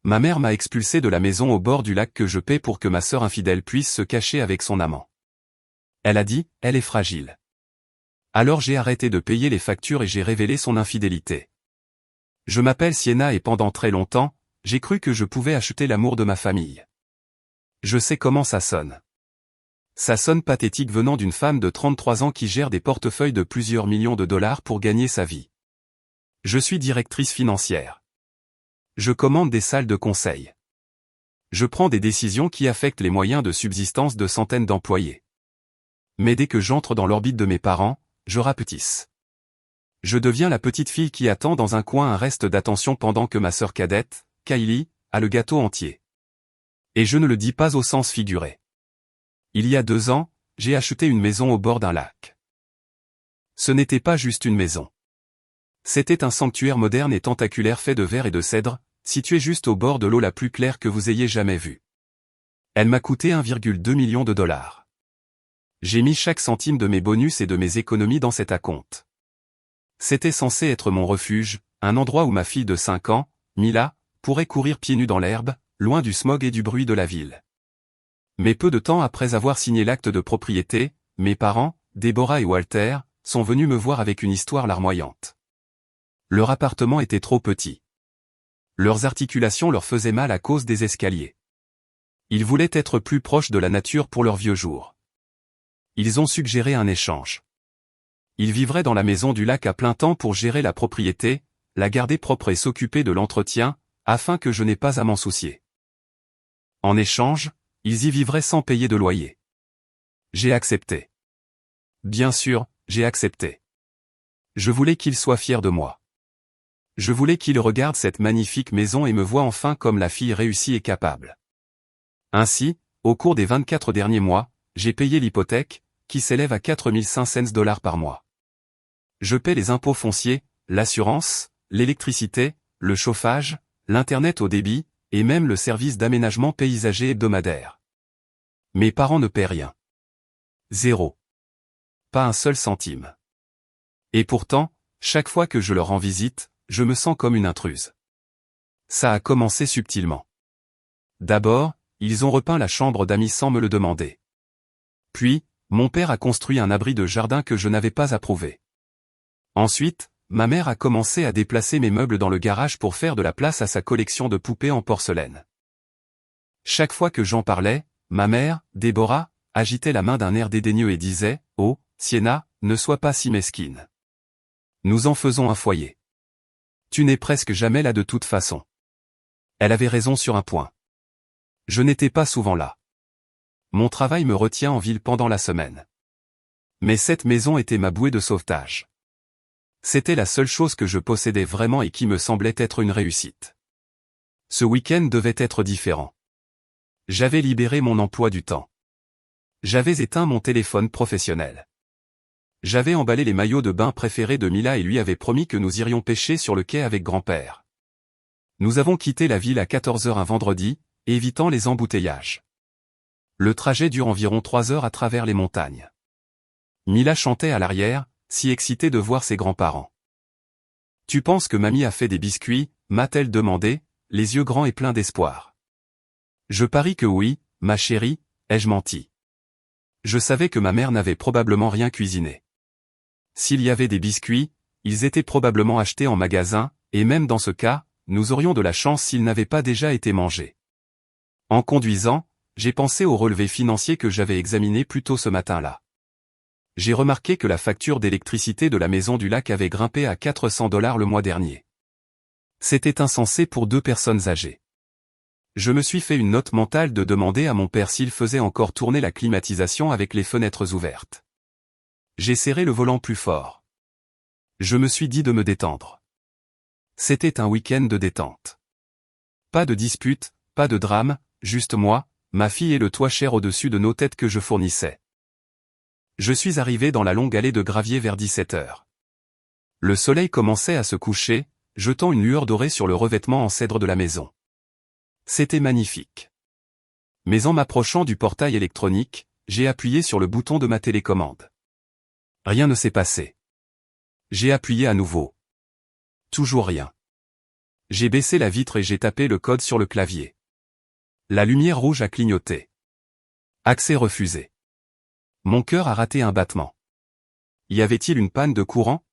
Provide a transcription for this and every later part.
Ma mère m'a expulsé de la maison au bord du lac que je paie pour que ma sœur infidèle puisse se cacher avec son amant. Elle a dit, elle est fragile. Alors j'ai arrêté de payer les factures et j'ai révélé son infidélité. Je m'appelle Sienna et pendant très longtemps, j'ai cru que je pouvais acheter l'amour de ma famille. Je sais comment ça sonne. Ça sonne pathétique venant d'une femme de 33 ans qui gère des portefeuilles de plusieurs millions de dollars pour gagner sa vie. Je suis directrice financière. Je commande des salles de conseil. Je prends des décisions qui affectent les moyens de subsistance de centaines d'employés. Mais dès que j'entre dans l'orbite de mes parents, je rapetisse. Je deviens la petite fille qui attend dans un coin un reste d'attention pendant que ma sœur cadette, Kylie, a le gâteau entier. Et je ne le dis pas au sens figuré. Il y a 2 ans, j'ai acheté une maison au bord d'un lac. Ce n'était pas juste une maison. C'était un sanctuaire moderne et tentaculaire fait de verre et de cèdre, situé juste au bord de l'eau la plus claire que vous ayez jamais vue. Elle m'a coûté 1,2 million de dollars. J'ai mis chaque centime de mes bonus et de mes économies dans cet acompte. C'était censé être mon refuge, un endroit où ma fille de 5 ans, Mila, pourrait courir pieds nus dans l'herbe, loin du smog et du bruit de la ville. Mais peu de temps après avoir signé l'acte de propriété, mes parents, Deborah et Walter, sont venus me voir avec une histoire larmoyante. Leur appartement était trop petit. Leurs articulations leur faisaient mal à cause des escaliers. Ils voulaient être plus proches de la nature pour leurs vieux jours. Ils ont suggéré un échange. Ils vivraient dans la maison du lac à plein temps pour gérer la propriété, la garder propre et s'occuper de l'entretien, afin que je n'ai pas à m'en soucier. En échange, ils y vivraient sans payer de loyer. J'ai accepté. Bien sûr, j'ai accepté. Je voulais qu'ils soient fiers de moi. Je voulais qu'ils regardent cette magnifique maison et me voient enfin comme la fille réussie et capable. Ainsi, au cours des 24 derniers mois, j'ai payé l'hypothèque, qui s'élève à 4 500 $ par mois. Je paie les impôts fonciers, l'assurance, l'électricité, le chauffage, l'internet au débit, et même le service d'aménagement paysager hebdomadaire. Mes parents ne paient rien. 0. Pas un seul centime. Et pourtant, chaque fois que je leur rends visite, je me sens comme une intruse. Ça a commencé subtilement. D'abord, ils ont repeint la chambre d'amis sans me le demander. Puis, mon père a construit un abri de jardin que je n'avais pas approuvé. Ensuite, ma mère a commencé à déplacer mes meubles dans le garage pour faire de la place à sa collection de poupées en porcelaine. Chaque fois que j'en parlais, ma mère, Deborah, agitait la main d'un air dédaigneux et disait « Oh, Sienna, ne sois pas si mesquine. Nous en faisons un foyer. Tu n'es presque jamais là de toute façon. » Elle avait raison sur un point. Je n'étais pas souvent là. Mon travail me retient en ville pendant la semaine. Mais cette maison était ma bouée de sauvetage. C'était la seule chose que je possédais vraiment et qui me semblait être une réussite. Ce week-end devait être différent. J'avais libéré mon emploi du temps. J'avais éteint mon téléphone professionnel. J'avais emballé les maillots de bain préférés de Mila et lui avait promis que nous irions pêcher sur le quai avec grand-père. Nous avons quitté la ville à 14 h un vendredi, évitant les embouteillages. Le trajet dure environ 3 heures à travers les montagnes. Mila chantait à l'arrière, si excitée de voir ses grands-parents. « Tu penses que mamie a fait des biscuits ?» m'a-t-elle demandé, les yeux grands et pleins d'espoir. Je parie que oui, ma chérie, ai-je menti. Je savais que ma mère n'avait probablement rien cuisiné. S'il y avait des biscuits, ils étaient probablement achetés en magasin, et même dans ce cas, nous aurions de la chance s'ils n'avaient pas déjà été mangés. En conduisant, j'ai pensé au relevé financier que j'avais examiné plus tôt ce matin-là. J'ai remarqué que la facture d'électricité de la maison du lac avait grimpé à 400 $ le mois dernier. C'était insensé pour 2 personnes âgées. Je me suis fait une note mentale de demander à mon père s'il faisait encore tourner la climatisation avec les fenêtres ouvertes. J'ai serré le volant plus fort. Je me suis dit de me détendre. C'était un week-end de détente. Pas de dispute, pas de drame, juste moi, ma fille et le toit cher au-dessus de nos têtes que je fournissais. Je suis arrivé dans la longue allée de gravier vers 17 h. Le soleil commençait à se coucher, jetant une lueur dorée sur le revêtement en cèdre de la maison. C'était magnifique. Mais en m'approchant du portail électronique, j'ai appuyé sur le bouton de ma télécommande. Rien ne s'est passé. J'ai appuyé à nouveau. Toujours rien. J'ai baissé la vitre et j'ai tapé le code sur le clavier. La lumière rouge a clignoté. Accès refusé. Mon cœur a raté un battement. Y avait-il une panne de courant?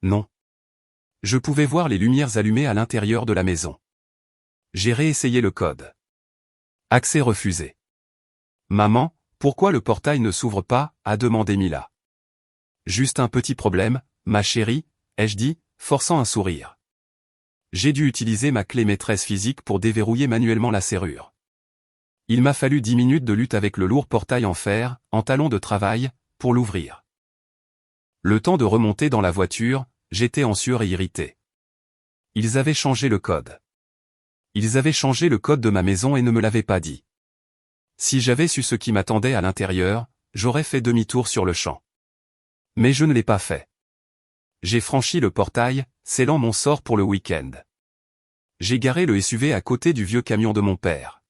Non. Je pouvais voir les lumières allumées à l'intérieur de la maison. J'ai réessayé le code. Accès refusé. Maman, pourquoi le portail ne s'ouvre pas? A demandé Mila. Juste un petit problème, ma chérie, ai-je dit, forçant un sourire. J'ai dû utiliser ma clé maîtresse physique pour déverrouiller manuellement la serrure. Il m'a fallu 10 minutes de lutte avec le lourd portail en fer, en talon de travail, pour l'ouvrir. Le temps de remonter dans la voiture, j'étais en sueur et irrité. Ils avaient changé le code. Ils avaient changé le code de ma maison et ne me l'avaient pas dit. Si j'avais su ce qui m'attendait à l'intérieur, j'aurais fait demi-tour sur le champ. Mais je ne l'ai pas fait. J'ai franchi le portail, scellant mon sort pour le week-end. J'ai garé le SUV à côté du vieux camion de mon père.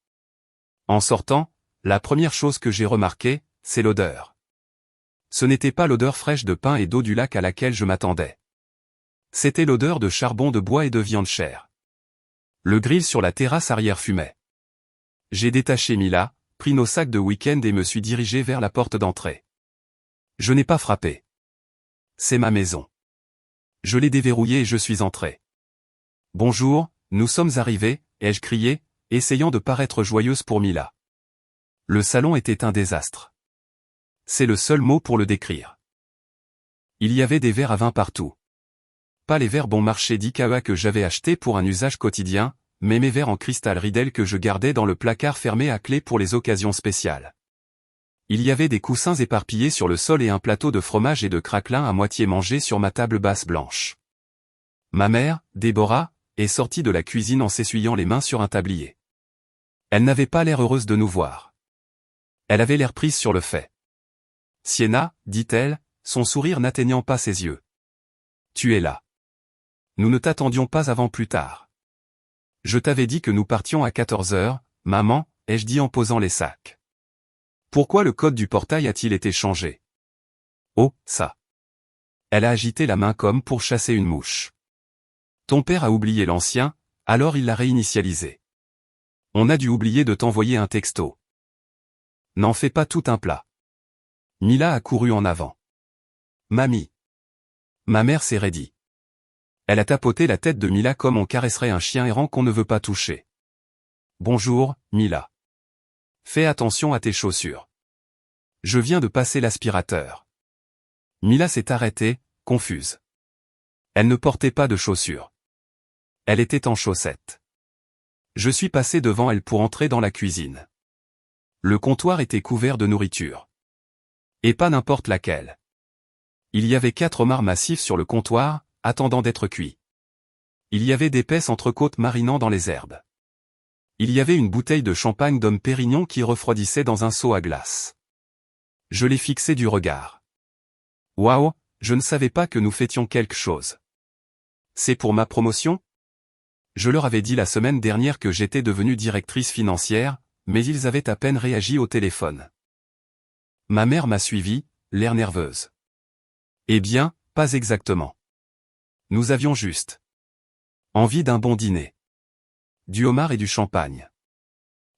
En sortant, la première chose que j'ai remarquée, c'est l'odeur. Ce n'était pas l'odeur fraîche de pain et d'eau du lac à laquelle je m'attendais. C'était l'odeur de charbon de bois et de viande chère. Le grill sur la terrasse arrière fumait. J'ai détaché Mila, pris nos sacs de week-end et me suis dirigé vers la porte d'entrée. Je n'ai pas frappé. C'est ma maison. Je l'ai déverrouillée et je suis entré. Bonjour, nous sommes arrivés, ai-je crié, essayant de paraître joyeuse pour Mila. Le salon était un désastre. C'est le seul mot pour le décrire. Il y avait des verres à vin partout. Pas les verres bon marché d'IKEA que j'avais achetés pour un usage quotidien, mais mes verres en cristal Riedel que je gardais dans le placard fermé à clé pour les occasions spéciales. Il y avait des coussins éparpillés sur le sol et un plateau de fromage et de craquelin à moitié mangé sur ma table basse blanche. Ma mère, Déborah, est sortie de la cuisine en s'essuyant les mains sur un tablier. Elle n'avait pas l'air heureuse de nous voir. Elle avait l'air prise sur le fait. Sienna, dit-elle, son sourire n'atteignant pas ses yeux. Tu es là. Nous ne t'attendions pas avant plus tard. Je t'avais dit que nous partions à 14 heures, maman, ai-je dit en posant les sacs. Pourquoi le code du portail a-t-il été changé? Oh, ça. Elle a agité la main comme pour chasser une mouche. Ton père a oublié l'ancien, alors il l'a réinitialisé. On a dû oublier de t'envoyer un texto. N'en fais pas tout un plat. Mila a couru en avant. Mamie. Ma mère s'est raidie. Elle a tapoté la tête de Mila comme on caresserait un chien errant qu'on ne veut pas toucher. Bonjour, Mila. Fais attention à tes chaussures. Je viens de passer l'aspirateur. Mila s'est arrêtée, confuse. Elle ne portait pas de chaussures. Elle était en chaussettes. Je suis passé devant elle pour entrer dans la cuisine. Le comptoir était couvert de nourriture. Et pas n'importe laquelle. Il y avait 4 homards massifs sur le comptoir, attendant d'être cuits. Il y avait d'épaisses entrecôtes marinant dans les herbes. Il y avait une bouteille de champagne d'Homme Pérignon qui refroidissait dans un seau à glace. Je l'ai fixé du regard. Waouh, je ne savais pas que nous fêtions quelque chose. C'est pour ma promotion? Je leur avais dit la semaine dernière que j'étais devenue directrice financière, mais ils avaient à peine réagi au téléphone. Ma mère m'a suivi, l'air nerveuse. Eh bien, pas exactement. Nous avions juste envie d'un bon dîner. Du homard et du champagne.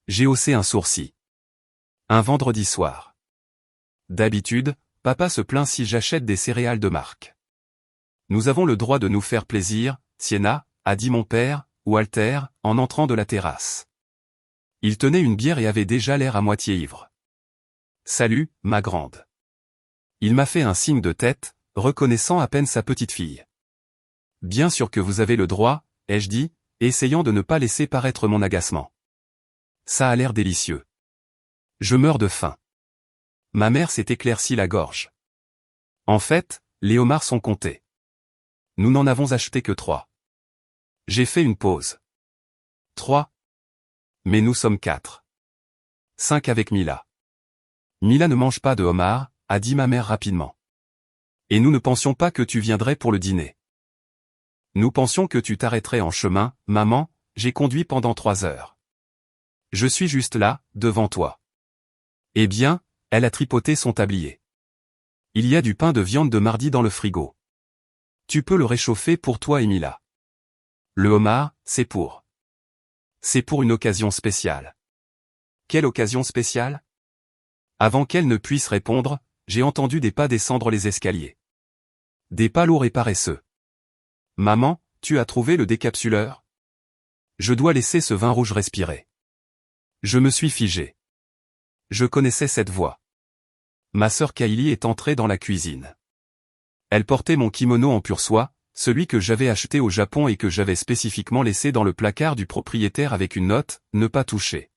J'ai haussé un sourcil. Un vendredi soir. D'habitude, papa se plaint si j'achète des céréales de marque. Nous avons le droit de nous faire plaisir, Sienna, a dit mon père, Walter, en entrant de la terrasse. Il tenait une bière et avait déjà l'air à moitié ivre. Salut, ma grande. Il m'a fait un signe de tête, reconnaissant à peine sa petite fille. Bien sûr que vous avez le droit, ai-je dit, essayant de ne pas laisser paraître mon agacement. Ça a l'air délicieux. Je meurs de faim. Ma mère s'est éclaircie la gorge. En fait, les homards sont comptés. Nous n'en avons acheté que 3. J'ai fait une pause. 3. Mais nous sommes 4. 5 avec Mila. Mila ne mange pas de homard, a dit ma mère rapidement. Et nous ne pensions pas que tu viendrais pour le dîner. Nous pensions que tu t'arrêterais en chemin, maman, j'ai conduit pendant 3 heures. Je suis juste là, devant toi. Eh bien, elle a tripoté son tablier. Il y a du pain de viande de mardi dans le frigo. Tu peux le réchauffer pour toi et Mila. Le homard, c'est pour. C'est pour une occasion spéciale. Quelle occasion spéciale? Avant qu'elle ne puisse répondre, j'ai entendu des pas descendre les escaliers. Des pas lourds et paresseux. Maman, tu as trouvé le décapsuleur? Je dois laisser ce vin rouge respirer. Je me suis figé. Je connaissais cette voix. Ma sœur Kylie est entrée dans la cuisine. Elle portait mon kimono en pur soie, celui que j'avais acheté au Japon et que j'avais spécifiquement laissé dans le placard du propriétaire avec une note, ne pas toucher.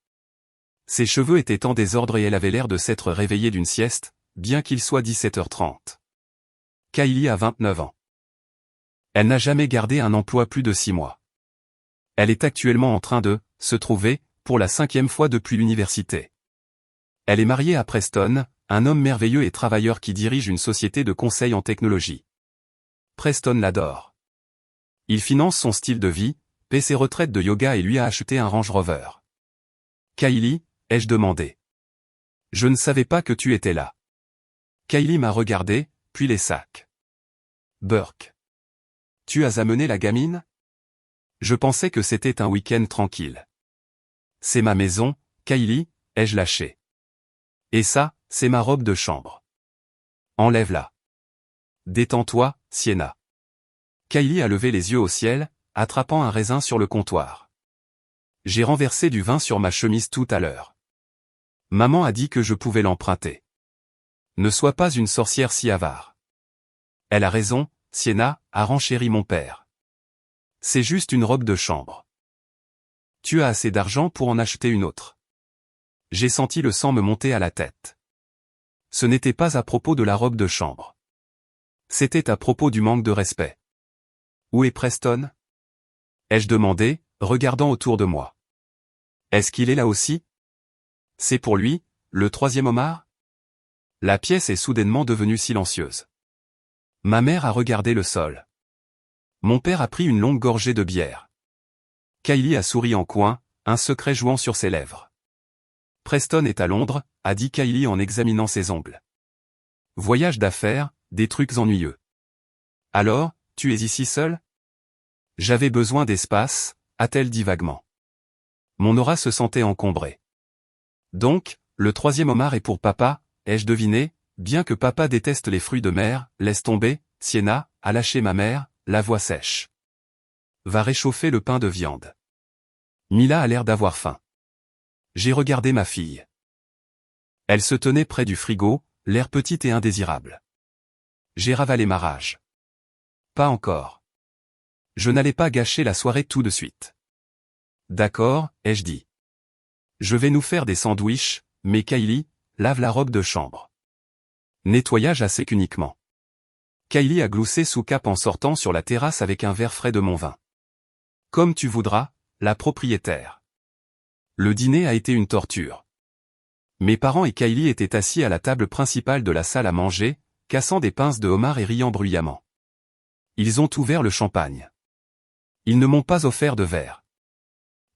Ses cheveux étaient en désordre et elle avait l'air de s'être réveillée d'une sieste, bien qu'il soit 17h30. Kylie a 29 ans. Elle n'a jamais gardé un emploi plus de 6 mois. Elle est actuellement en train de se trouver, pour la 5e fois depuis l'université. Elle est mariée à Preston, un homme merveilleux et travailleur qui dirige une société de conseil en technologie. Preston l'adore. Il finance son style de vie, paie ses retraites de yoga et lui a acheté un Range Rover. Kylie, ai-je demandé. Je ne savais pas que tu étais là. Kylie m'a regardé, puis les sacs. Burke. Tu as amené la gamine? Je pensais que c'était un week-end tranquille. C'est ma maison, Kylie, ai-je lâché. Et ça, c'est ma robe de chambre. Enlève-la. Détends-toi, Sienna. Kylie a levé les yeux au ciel, attrapant un raisin sur le comptoir. J'ai renversé du vin sur ma chemise tout à l'heure. Maman a dit que je pouvais l'emprunter. Ne sois pas une sorcière si avare. Elle a raison, Sienna, a renchéri mon père. C'est juste une robe de chambre. Tu as assez d'argent pour en acheter une autre. J'ai senti le sang me monter à la tête. Ce n'était pas à propos de la robe de chambre. C'était à propos du manque de respect. Où est Preston? Ai-je demandé, regardant autour de moi. Est-ce qu'il est là aussi? C'est pour lui, le 3e homard? La pièce est soudainement devenue silencieuse. Ma mère a regardé le sol. Mon père a pris une longue gorgée de bière. Kylie a souri en coin, un secret jouant sur ses lèvres. Preston est à Londres, a dit Kylie en examinant ses ongles. Voyage d'affaires, des trucs ennuyeux. Alors, tu es ici seule? J'avais besoin d'espace, a-t-elle dit vaguement. Mon aura se sentait encombrée. Donc, le 3e homard est pour papa, ai-je deviné, bien que papa déteste les fruits de mer, laisse tomber, Sienna, a lâché ma mère, la voix sèche. Va réchauffer le pain de viande. Mila a l'air d'avoir faim. J'ai regardé ma fille. Elle se tenait près du frigo, l'air petite et indésirable. J'ai ravalé ma rage. Pas encore. Je n'allais pas gâcher la soirée tout de suite. D'accord, ai-je dit. Je vais nous faire des sandwichs, mais Kylie, lave la robe de chambre. Nettoyage à sec uniquement. Kylie a gloussé sous cap en sortant sur la terrasse avec un verre frais de mon vin. Comme tu voudras, la propriétaire. Le dîner a été une torture. Mes parents et Kylie étaient assis à la table principale de la salle à manger, cassant des pinces de homard et riant bruyamment. Ils ont ouvert le champagne. Ils ne m'ont pas offert de verre.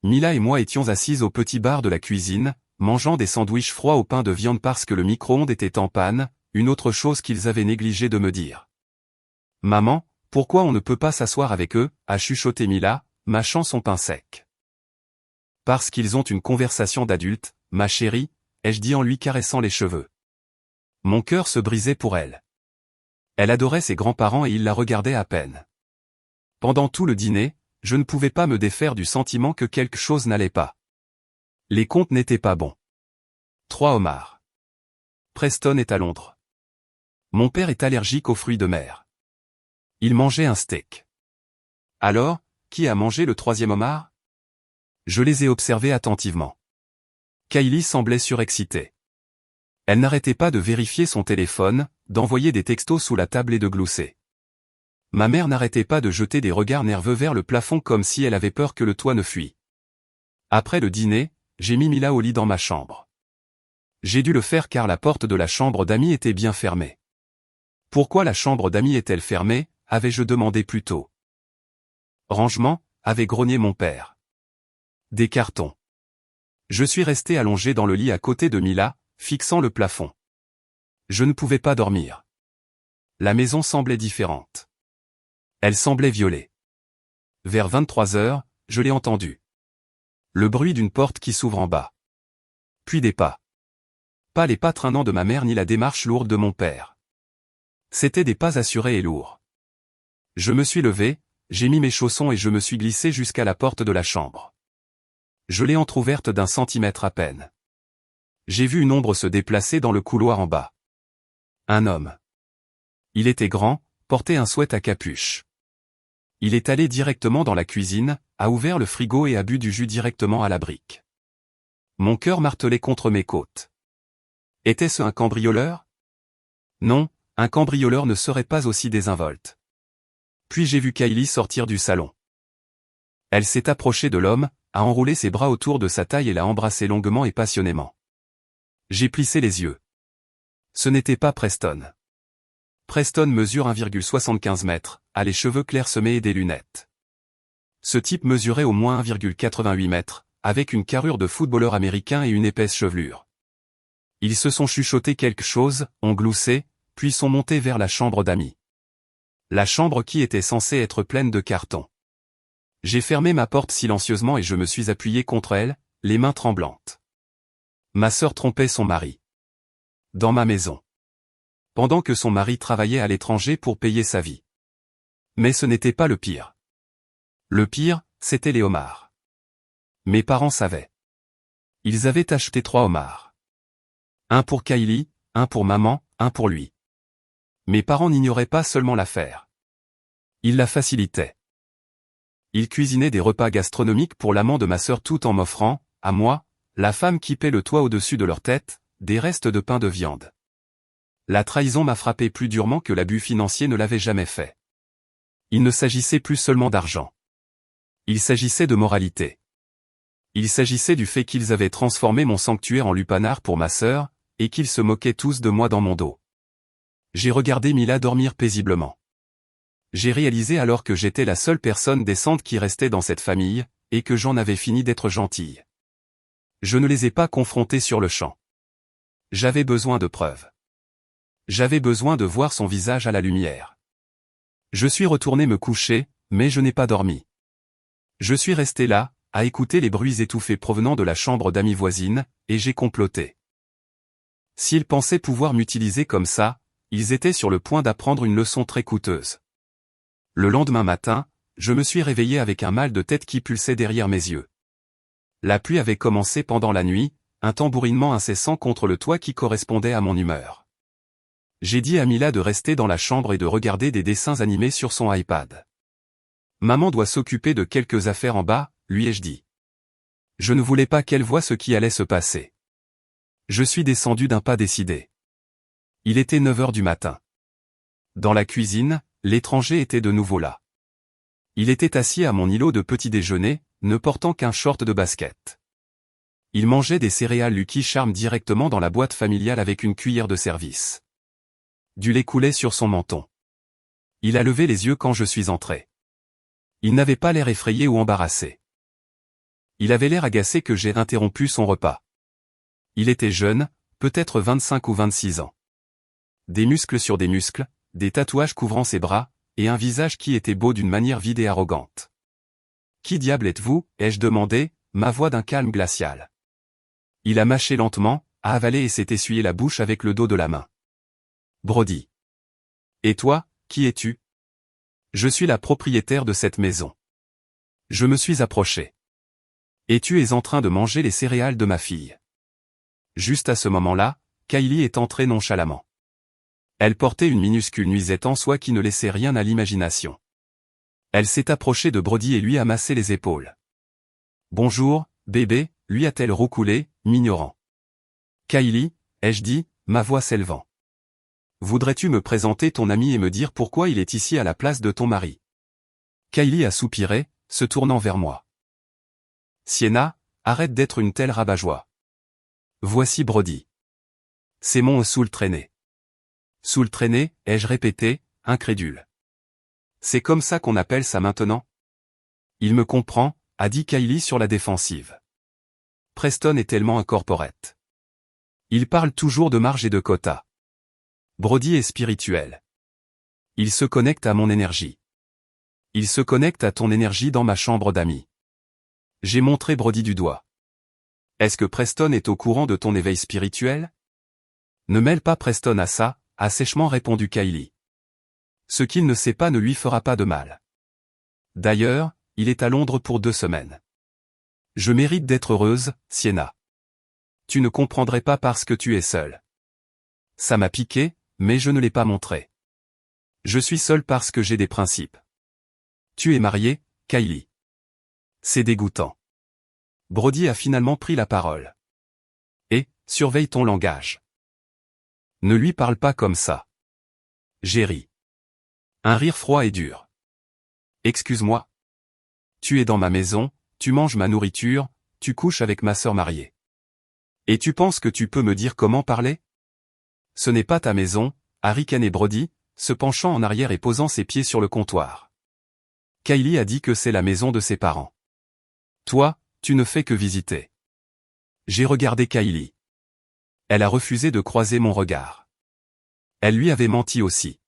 Mila et moi étions assises au petit bar de la cuisine, mangeant des sandwichs froids au pain de viande parce que le micro-ondes était en panne, une autre chose qu'ils avaient négligé de me dire. Maman, pourquoi on ne peut pas s'asseoir avec eux, a chuchoté Mila, mâchant son pain sec. Parce qu'ils ont une conversation d'adultes, ma chérie, ai-je dit en lui caressant les cheveux. Mon cœur se brisait pour elle. Elle adorait ses grands-parents et ils la regardaient à peine. Pendant tout le dîner, je ne pouvais pas me défaire du sentiment que quelque chose n'allait pas. Les comptes n'étaient pas bons. 3 homards. Preston est à Londres. Mon père est allergique aux fruits de mer. Il mangeait un steak. Alors, qui a mangé le 3e homard? Je les ai observés attentivement. Kylie semblait surexcitée. Elle n'arrêtait pas de vérifier son téléphone, d'envoyer des textos sous la table et de glousser. Ma mère n'arrêtait pas de jeter des regards nerveux vers le plafond comme si elle avait peur que le toit ne fuit. Après le dîner, j'ai mis Mila au lit dans ma chambre. J'ai dû le faire car la porte de la chambre d'amis était bien fermée. Pourquoi la chambre d'amis est-elle fermée, avais-je demandé plus tôt. Rangement, avait grogné mon père. Des cartons. Je suis resté allongé dans le lit à côté de Mila, fixant le plafond. Je ne pouvais pas dormir. La maison semblait différente. Elle semblait violée. Vers 23 heures, je l'ai entendu. Le bruit d'une porte qui s'ouvre en bas. Puis des pas. Pas les pas traînants de ma mère ni la démarche lourde de mon père. C'étaient des pas assurés et lourds. Je me suis levé, j'ai mis mes chaussons et je me suis glissé jusqu'à la porte de la chambre. Je l'ai entr'ouverte d'1 centimètre à peine. J'ai vu une ombre se déplacer dans le couloir en bas. Un homme. Il était grand, portait un sweat à capuche. Il est allé directement dans la cuisine, a ouvert le frigo et a bu du jus directement à la brique. Mon cœur martelait contre mes côtes. Était-ce un cambrioleur? Non, un cambrioleur ne serait pas aussi désinvolte. Puis j'ai vu Kylie sortir du salon. Elle s'est approchée de l'homme, a enroulé ses bras autour de sa taille et l'a embrassé longuement et passionnément. J'ai plissé les yeux. Ce n'était pas Preston. Preston mesure 1,75 mètres, a les cheveux clairsemés et des lunettes. Ce type mesurait au moins 1,88 mètres, avec une carrure de footballeur américain et une épaisse chevelure. Ils se sont chuchotés quelque chose, ont gloussé, puis sont montés vers la chambre d'amis. La chambre qui était censée être pleine de cartons. J'ai fermé ma porte silencieusement et je me suis appuyé contre elle, les mains tremblantes. Ma sœur trompait son mari. Dans ma maison. Pendant que son mari travaillait à l'étranger pour payer sa vie. Mais ce n'était pas le pire. Le pire, c'était les homards. Mes parents savaient. Ils avaient acheté 3 homards. Un pour Kylie, un pour maman, un pour lui. Mes parents n'ignoraient pas seulement l'affaire. Ils la facilitaient. Ils cuisinaient des repas gastronomiques pour l'amant de ma sœur tout en m'offrant, à moi, la femme qui paie le toit au-dessus de leur tête, des restes de pain de viande. La trahison m'a frappé plus durement que l'abus financier ne l'avait jamais fait. Il ne s'agissait plus seulement d'argent. Il s'agissait de moralité. Il s'agissait du fait qu'ils avaient transformé mon sanctuaire en lupanar pour ma sœur, et qu'ils se moquaient tous de moi dans mon dos. J'ai regardé Mila dormir paisiblement. J'ai réalisé alors que j'étais la seule personne décente qui restait dans cette famille, et que j'en avais fini d'être gentille. Je ne les ai pas confrontés sur le champ. J'avais besoin de preuves. J'avais besoin de voir son visage à la lumière. Je suis retourné me coucher, mais je n'ai pas dormi. Je suis resté là, à écouter les bruits étouffés provenant de la chambre d'amis voisine, et j'ai comploté. S'ils pensaient pouvoir m'utiliser comme ça, ils étaient sur le point d'apprendre une leçon très coûteuse. Le lendemain matin, je me suis réveillé avec un mal de tête qui pulsait derrière mes yeux. La pluie avait commencé pendant la nuit, un tambourinement incessant contre le toit qui correspondait à mon humeur. J'ai dit à Mila de rester dans la chambre et de regarder des dessins animés sur son iPad. Maman doit s'occuper de quelques affaires en bas, lui ai-je dit. Je ne voulais pas qu'elle voie ce qui allait se passer. Je suis descendu d'un pas décidé. Il était 9 heures du matin. Dans la cuisine, l'étranger était de nouveau là. Il était assis à mon îlot de petit déjeuner, ne portant qu'un short de basket. Il mangeait des céréales Lucky Charms directement dans la boîte familiale avec une cuillère de service. Du lait coulait sur son menton. Il a levé les yeux quand je suis entré. Il n'avait pas l'air effrayé ou embarrassé. Il avait l'air agacé que j'ai interrompu son repas. Il était jeune, peut-être 25 ou 26 ans. Des muscles sur des muscles, des tatouages couvrant ses bras, et un visage qui était beau d'une manière vide et arrogante. « Qui diable êtes-vous » ai-je demandé, ma voix d'un calme glacial. Il a mâché lentement, a avalé et s'est essuyé la bouche avec le dos de la main. Brody. Et toi, qui es-tu? Je suis la propriétaire de cette maison. Je me suis approché. Et tu es en train de manger les céréales de ma fille. Juste à ce moment-là, Kylie est entrée nonchalamment. Elle portait une minuscule nuisette en soie qui ne laissait rien à l'imagination. Elle s'est approchée de Brody et lui a massé les épaules. « Bonjour, bébé » lui a-t-elle roucoulé, m'ignorant. « Kylie » ai-je dit, ma voix s'élevant. « Voudrais-tu me présenter ton ami et me dire pourquoi il est ici à la place de ton mari » Kylie a soupiré, se tournant vers moi. « Sienna, arrête d'être une telle rabat-joie. Voici Brody. » C'est mon Soul traîné. Soul traîné, ai-je répété, incrédule. C'est comme ça qu'on appelle ça maintenant? Il me comprend, a dit Kylie sur la défensive. Preston est tellement incorporate. Il parle toujours de marge et de quota. Brody est spirituel. Il se connecte à mon énergie. Il se connecte à ton énergie dans ma chambre d'amis. J'ai montré Brody du doigt. Est-ce que Preston est au courant de ton éveil spirituel? Ne mêle pas Preston à ça, a sèchement répondu Kylie. Ce qu'il ne sait pas ne lui fera pas de mal. D'ailleurs, il est à Londres pour 2 semaines. Je mérite d'être heureuse, Sienna. Tu ne comprendrais pas parce que tu es seule. Ça m'a piqué, mais je ne l'ai pas montré. Je suis seule parce que j'ai des principes. Tu es mariée, Kylie. C'est dégoûtant. Brody a finalement pris la parole. Et, surveille ton langage. Ne lui parle pas comme ça. J'ai ri. Un rire froid et dur. Excuse-moi. Tu es dans ma maison, tu manges ma nourriture, tu couches avec ma sœur mariée. Et tu penses que tu peux me dire comment parler? Ce n'est pas ta maison, a ricané Brody, se penchant en arrière et posant ses pieds sur le comptoir. Kylie a dit que c'est la maison de ses parents. Toi, tu ne fais que visiter. J'ai regardé Kylie. Elle a refusé de croiser mon regard. Elle lui avait menti aussi.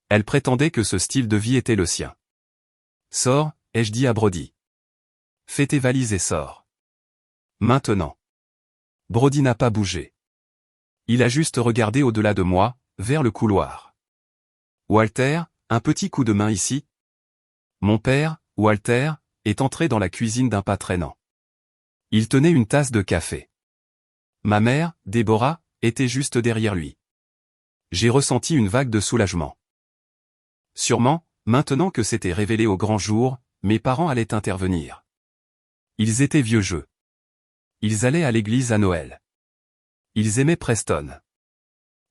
Elle prétendait que ce style de vie était le sien. Sors, ai-je dit à Brody. Fais tes valises et sors. Maintenant. Brody n'a pas bougé. Il a juste regardé au-delà de moi, vers le couloir. Walter, un petit coup de main ici. Mon père, Walter, est entré dans la cuisine d'un pas traînant. Il tenait une tasse de café. Ma mère, Déborah, était juste derrière lui. J'ai ressenti une vague de soulagement. Sûrement, maintenant que c'était révélé au grand jour, mes parents allaient intervenir. Ils étaient vieux jeux. Ils allaient à l'église à Noël. Ils aimaient Preston.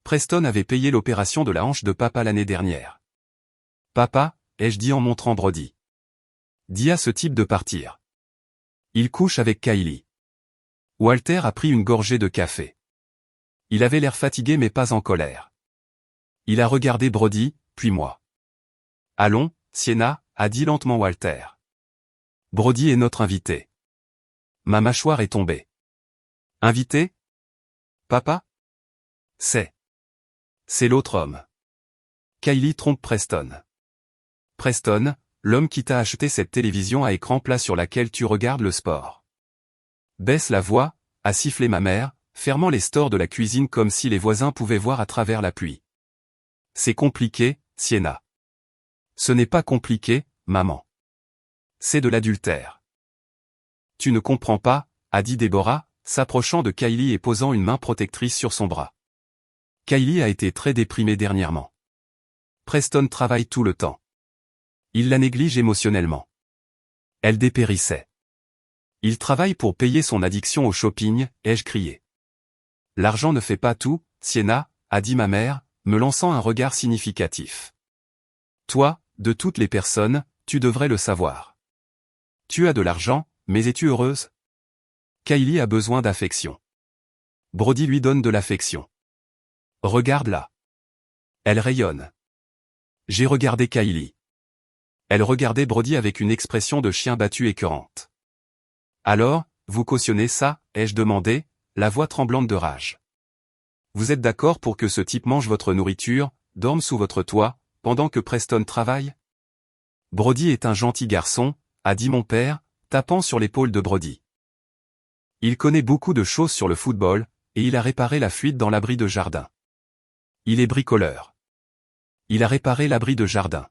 Preston avait payé l'opération de la hanche de papa l'année dernière. Papa, ai-je dit en montrant Brody. Dis à ce type de partir. Il couche avec Kylie. Walter a pris une gorgée de café. Il avait l'air fatigué mais pas en colère. Il a regardé Brody, puis moi. Allons, Sienna, a dit lentement Walter. Brody est notre invité. Ma mâchoire est tombée. Invité? Papa? C'est l'autre homme. Kylie trompe Preston. Preston, l'homme qui t'a acheté cette télévision à écran plat sur laquelle tu regardes le sport. Baisse la voix, a sifflé ma mère, fermant les stores de la cuisine comme si les voisins pouvaient voir à travers la pluie. C'est compliqué, Sienna. Ce n'est pas compliqué, maman. C'est de l'adultère. Tu ne comprends pas, a dit Déborah, s'approchant de Kylie et posant une main protectrice sur son bras. Kylie a été très déprimée dernièrement. Preston travaille tout le temps. Il la néglige émotionnellement. Elle dépérissait. Il travaille pour payer son addiction au shopping, ai-je crié. L'argent ne fait pas tout, Sienna, a dit ma mère, me lançant un regard significatif. Toi, de toutes les personnes, tu devrais le savoir. Tu as de l'argent, mais es-tu heureuse? Kylie a besoin d'affection. Brody lui donne de l'affection. Regarde-la. Elle rayonne. J'ai regardé Kylie. Elle regardait Brody avec une expression de chien battu écœurante. Alors, vous cautionnez ça, ai-je demandé, la voix tremblante de rage. Vous êtes d'accord pour que ce type mange votre nourriture, dorme sous votre toit, pendant que Preston travaille? Brody est un gentil garçon, a dit mon père, tapant sur l'épaule de Brody. Il connaît beaucoup de choses sur le football, et il a réparé la fuite dans l'abri de jardin. Il est bricoleur. Il a réparé l'abri de jardin.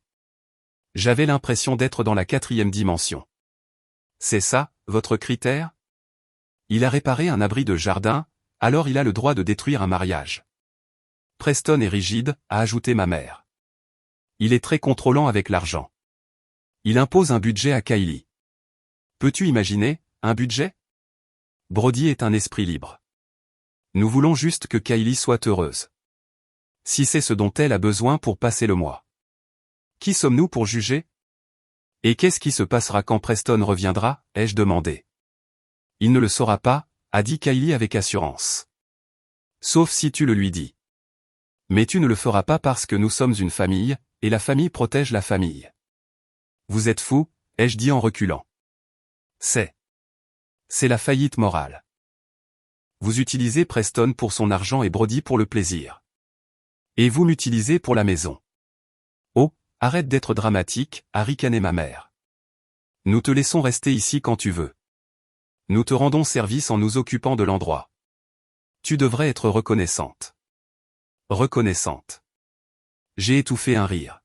J'avais l'impression d'être dans la 4e dimension. C'est ça, votre critère? Il a réparé un abri de jardin, alors il a le droit de détruire un mariage. Preston est rigide, a ajouté ma mère. Il est très contrôlant avec l'argent. Il impose un budget à Kylie. Peux-tu imaginer, un budget? Brody est un esprit libre. Nous voulons juste que Kylie soit heureuse. Si c'est ce dont elle a besoin pour passer le mois. Qui sommes-nous pour juger? Et qu'est-ce qui se passera quand Preston reviendra, ai-je demandé. Il ne le saura pas, a dit Kylie avec assurance. Sauf si tu le lui dis. Mais tu ne le feras pas parce que nous sommes une famille, et la famille protège la famille. Vous êtes fou, ai-je dit en reculant. C'est la faillite morale. Vous utilisez Preston pour son argent et Brody pour le plaisir. Et vous m'utilisez pour la maison. Oh, arrête d'être dramatique, a ricané ma mère. Nous te laissons rester ici quand tu veux. Nous te rendons service en nous occupant de l'endroit. Tu devrais être reconnaissante. Reconnaissante. J'ai étouffé un rire.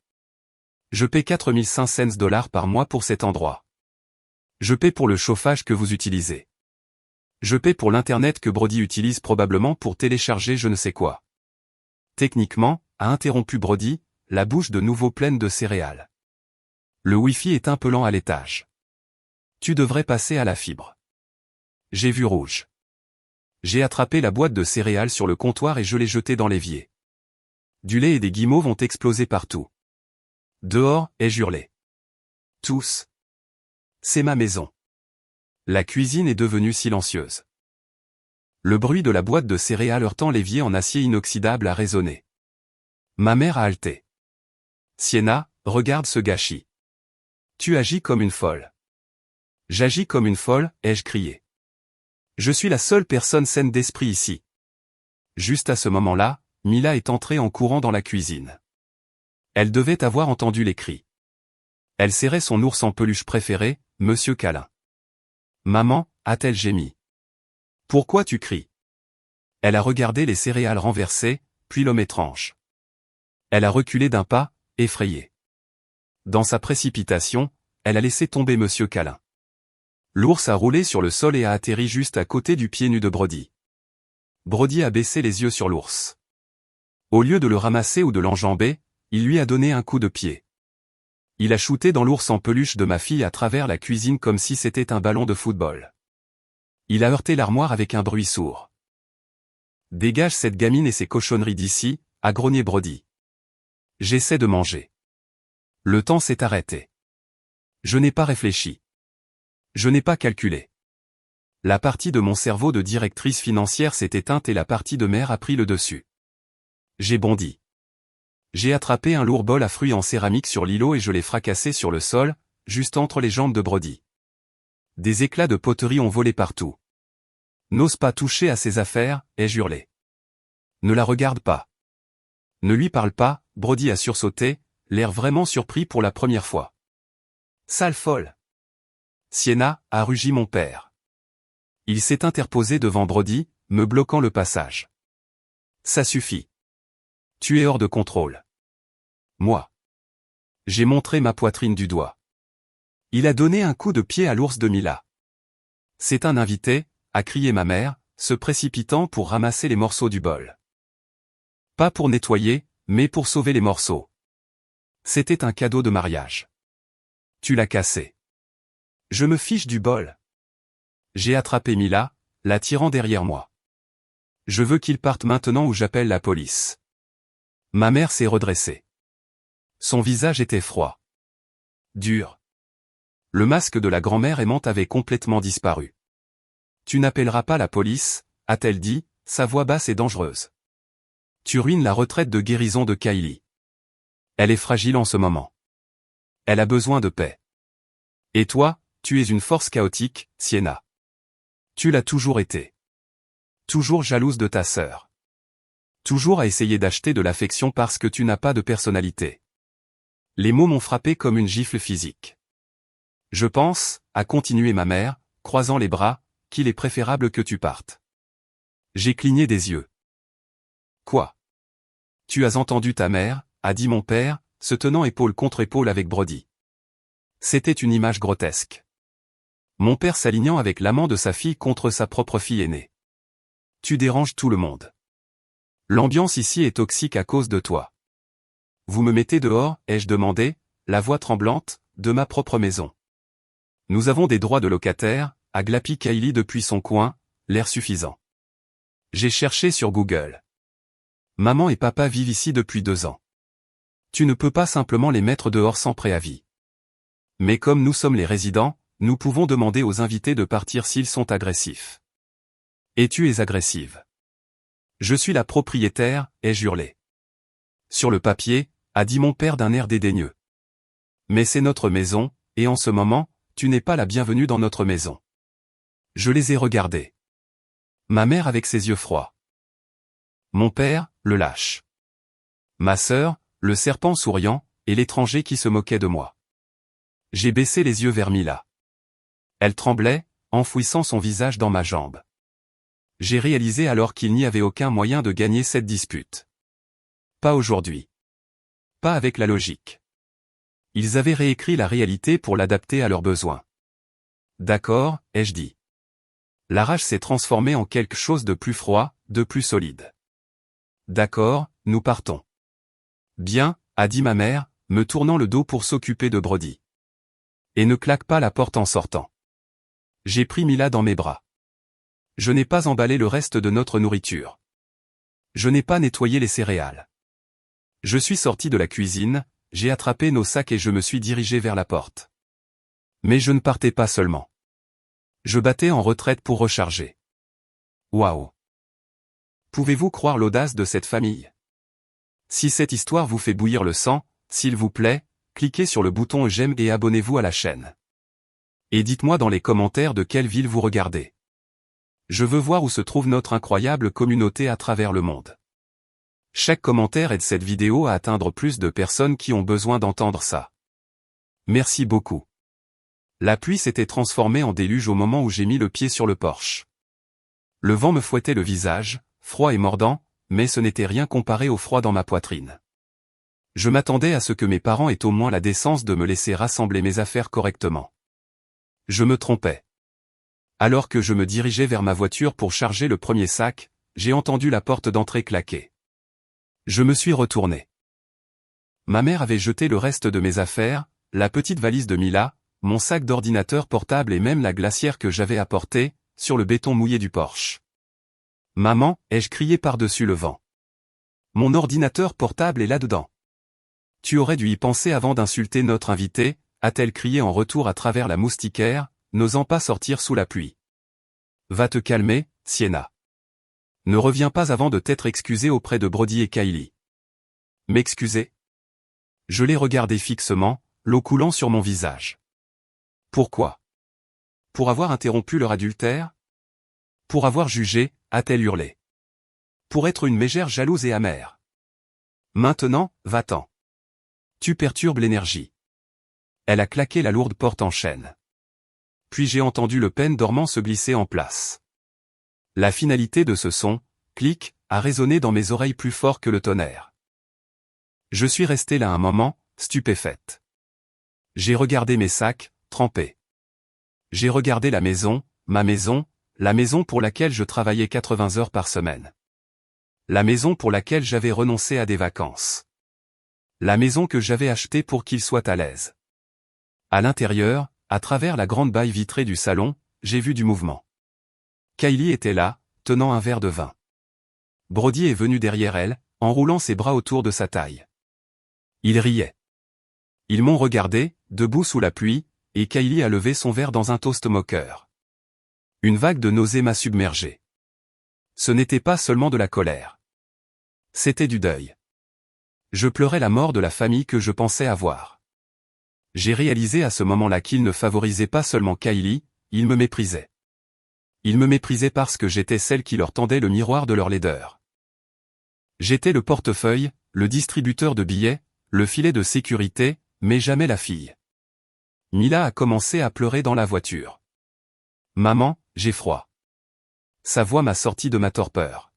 Je paie 4500 $ par mois pour cet endroit. Je paie pour le chauffage que vous utilisez. Je paie pour l'internet que Brody utilise probablement pour télécharger je ne sais quoi. Techniquement, a interrompu Brody, la bouche de nouveau pleine de céréales. Le Wi-Fi est un peu lent à l'étage. Tu devrais passer à la fibre. J'ai vu rouge. J'ai attrapé la boîte de céréales sur le comptoir et je l'ai jetée dans l'évier. Du lait et des guimauves ont explosé partout. Dehors, ai-je hurlé. Tous. C'est ma maison. La cuisine est devenue silencieuse. Le bruit de la boîte de céréales heurtant l'évier en acier inoxydable a résonné. Ma mère a halté. Sienna, regarde ce gâchis. Tu agis comme une folle. J'agis comme une folle, ai-je crié. Je suis la seule personne saine d'esprit ici. Juste à ce moment-là, Mila est entrée en courant dans la cuisine. Elle devait avoir entendu les cris. Elle serrait son ours en peluche préféré, Monsieur Câlin. Maman, a-t-elle gémi. Pourquoi tu cries? Elle a regardé les céréales renversées, puis l'homme étrange. Elle a reculé d'un pas, effrayée. Dans sa précipitation, elle a laissé tomber Monsieur Câlin. L'ours a roulé sur le sol et a atterri juste à côté du pied nu de Brody. Brody a baissé les yeux sur l'ours. Au lieu de le ramasser ou de l'enjamber, il lui a donné un coup de pied. Il a shooté dans l'ours en peluche de ma fille à travers la cuisine comme si c'était un ballon de football. Il a heurté l'armoire avec un bruit sourd. Dégage cette gamine et ses cochonneries d'ici, a grogné Brody. J'essaie de manger. Le temps s'est arrêté. Je n'ai pas réfléchi. Je n'ai pas calculé. La partie de mon cerveau de directrice financière s'est éteinte et la partie de mère a pris le dessus. J'ai bondi. J'ai attrapé un lourd bol à fruits en céramique sur l'îlot et je l'ai fracassé sur le sol, juste entre les jambes de Brody. Des éclats de poterie ont volé partout. N'ose pas toucher à ses affaires, ai-je hurlé. Ne la regarde pas. Ne lui parle pas, Brody a sursauté, l'air vraiment surpris pour la première fois. Sale folle. Sienna, a rugi mon père. Il s'est interposé devant Brody, me bloquant le passage. Ça suffit. Tu es hors de contrôle. Moi. J'ai montré ma poitrine du doigt. Il a donné un coup de pied à l'ours de Mila. C'est un invité, a crié ma mère, se précipitant pour ramasser les morceaux du bol. Pas pour nettoyer, mais pour sauver les morceaux. C'était un cadeau de mariage. Tu l'as cassé. Je me fiche du bol. J'ai attrapé Mila, la tirant derrière moi. Je veux qu'il parte maintenant ou j'appelle la police. Ma mère s'est redressée. Son visage était froid. Dur. Le masque de la grand-mère aimante avait complètement disparu. Tu n'appelleras pas la police, a-t-elle dit, sa voix basse et dangereuse. Tu ruines la retraite de guérison de Kylie. Elle est fragile en ce moment. Elle a besoin de paix. Et toi, tu es une force chaotique, Sienna. Tu l'as toujours été. Toujours jalouse de ta sœur. Toujours à essayer d'acheter de l'affection parce que tu n'as pas de personnalité. Les mots m'ont frappé comme une gifle physique. Je pense, a continué ma mère, croisant les bras, qu'il est préférable que tu partes. J'ai cligné des yeux. Quoi? Tu as entendu ta mère, a dit mon père, se tenant épaule contre épaule avec Brody. C'était une image grotesque. Mon père s'alignant avec l'amant de sa fille contre sa propre fille aînée. Tu déranges tout le monde. L'ambiance ici est toxique à cause de toi. Vous me mettez dehors, ai-je demandé, la voix tremblante, de ma propre maison. Nous avons des droits de locataire, a glapi Kylie depuis son coin, l'air suffisant. J'ai cherché sur Google. Maman et papa vivent ici depuis 2 ans. Tu ne peux pas simplement les mettre dehors sans préavis. Mais comme nous sommes les résidents, nous pouvons demander aux invités de partir s'ils sont agressifs. Et tu es agressive. Je suis la propriétaire, ai-je hurlé. Sur le papier, a dit mon père d'un air dédaigneux. Mais c'est notre maison, et en ce moment, tu n'es pas la bienvenue dans notre maison. Je les ai regardés. Ma mère avec ses yeux froids. Mon père, le lâche. Ma sœur, le serpent souriant, et l'étranger qui se moquait de moi. J'ai baissé les yeux vers Mila. Elle tremblait, enfouissant son visage dans ma jambe. J'ai réalisé alors qu'il n'y avait aucun moyen de gagner cette dispute. Pas aujourd'hui. Pas avec la logique. Ils avaient réécrit la réalité pour l'adapter à leurs besoins. D'accord, ai-je dit. La rage s'est transformée en quelque chose de plus froid, de plus solide. D'accord, nous partons. Bien, a dit ma mère, me tournant le dos pour s'occuper de Brody. Et ne claque pas la porte en sortant. J'ai pris Mila dans mes bras. Je n'ai pas emballé le reste de notre nourriture. Je n'ai pas nettoyé les céréales. Je suis sorti de la cuisine, j'ai attrapé nos sacs et je me suis dirigé vers la porte. Mais je ne partais pas seulement. Je battais en retraite pour recharger. Waouh! Pouvez-vous croire l'audace de cette famille? Si cette histoire vous fait bouillir le sang, s'il vous plaît, cliquez sur le bouton j'aime et abonnez-vous à la chaîne. Et dites-moi dans les commentaires de quelle ville vous regardez. Je veux voir où se trouve notre incroyable communauté à travers le monde. Chaque commentaire aide cette vidéo à atteindre plus de personnes qui ont besoin d'entendre ça. Merci beaucoup. La pluie s'était transformée en déluge au moment où j'ai mis le pied sur le porche. Le vent me fouettait le visage, froid et mordant, mais ce n'était rien comparé au froid dans ma poitrine. Je m'attendais à ce que mes parents aient au moins la décence de me laisser rassembler mes affaires correctement. Je me trompais. Alors que je me dirigeais vers ma voiture pour charger le premier sac, j'ai entendu la porte d'entrée claquer. Je me suis retourné. Ma mère avait jeté le reste de mes affaires, la petite valise de Mila, mon sac d'ordinateur portable et même la glacière que j'avais apportée, sur le béton mouillé du porche. « Maman » ai-je crié par-dessus le vent. « Mon ordinateur portable est là-dedans. »« Tu aurais dû y penser avant d'insulter notre invité » a-t-elle crié en retour à travers la moustiquaire, n'osant pas sortir sous la pluie. « Va te calmer, Sienna. Ne reviens pas avant de t'être excusé auprès de Brody et Kylie. »« M'excuser ?» Je l'ai regardé fixement, l'eau coulant sur mon visage. « Pourquoi ? Pour avoir interrompu leur adultère ? Pour avoir jugé ?» a-t-elle hurlé. « Pour être une mégère jalouse et amère. Maintenant, va-t'en. Tu perturbes l'énergie. » Elle a claqué la lourde porte en chêne. Puis j'ai entendu le pen dormant se glisser en place. La finalité de ce son, clic, a résonné dans mes oreilles plus fort que le tonnerre. Je suis resté là un moment, stupéfaite. J'ai regardé mes sacs, trempés. J'ai regardé la maison, ma maison, la maison pour laquelle je travaillais 80 heures par semaine. La maison pour laquelle j'avais renoncé à des vacances. La maison que j'avais achetée pour qu'il soit à l'aise. À l'intérieur, à travers la grande baille vitrée du salon, j'ai vu du mouvement. Kylie était là, tenant un verre de vin. Brody est venu derrière elle, enroulant ses bras autour de sa taille. Il riait. Ils m'ont regardé, debout sous la pluie, et Kylie a levé son verre dans un toast moqueur. Une vague de nausée m'a submergé. Ce n'était pas seulement de la colère. C'était du deuil. Je pleurais la mort de la famille que je pensais avoir. J'ai réalisé à ce moment-là qu'ils ne favorisaient pas seulement Kylie, ils me méprisaient. Ils me méprisaient parce que j'étais celle qui leur tendait le miroir de leur laideur. J'étais le portefeuille, le distributeur de billets, le filet de sécurité, mais jamais la fille. Mila a commencé à pleurer dans la voiture. « Maman, j'ai froid. » Sa voix m'a sorti de ma torpeur.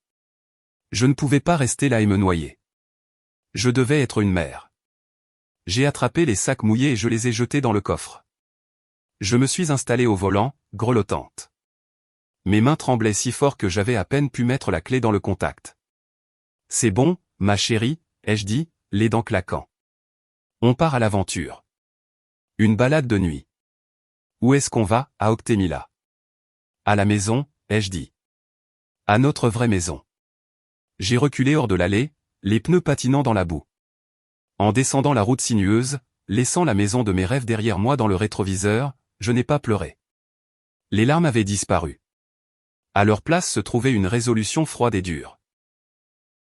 Je ne pouvais pas rester là et me noyer. Je devais être une mère. J'ai attrapé les sacs mouillés et je les ai jetés dans le coffre. Je me suis installé au volant, grelottante. Mes mains tremblaient si fort que j'avais à peine pu mettre la clé dans le contact. « C'est bon, ma chérie » ai-je dit, les dents claquant. « On part à l'aventure. Une balade de nuit. »« Où est-ce qu'on va » a opté Mila. « À la maison » ai-je dit. « À notre vraie maison. » J'ai reculé hors de l'allée, les pneus patinant dans la boue. En descendant la route sinueuse, laissant la maison de mes rêves derrière moi dans le rétroviseur, je n'ai pas pleuré. Les larmes avaient disparu. À leur place se trouvait une résolution froide et dure.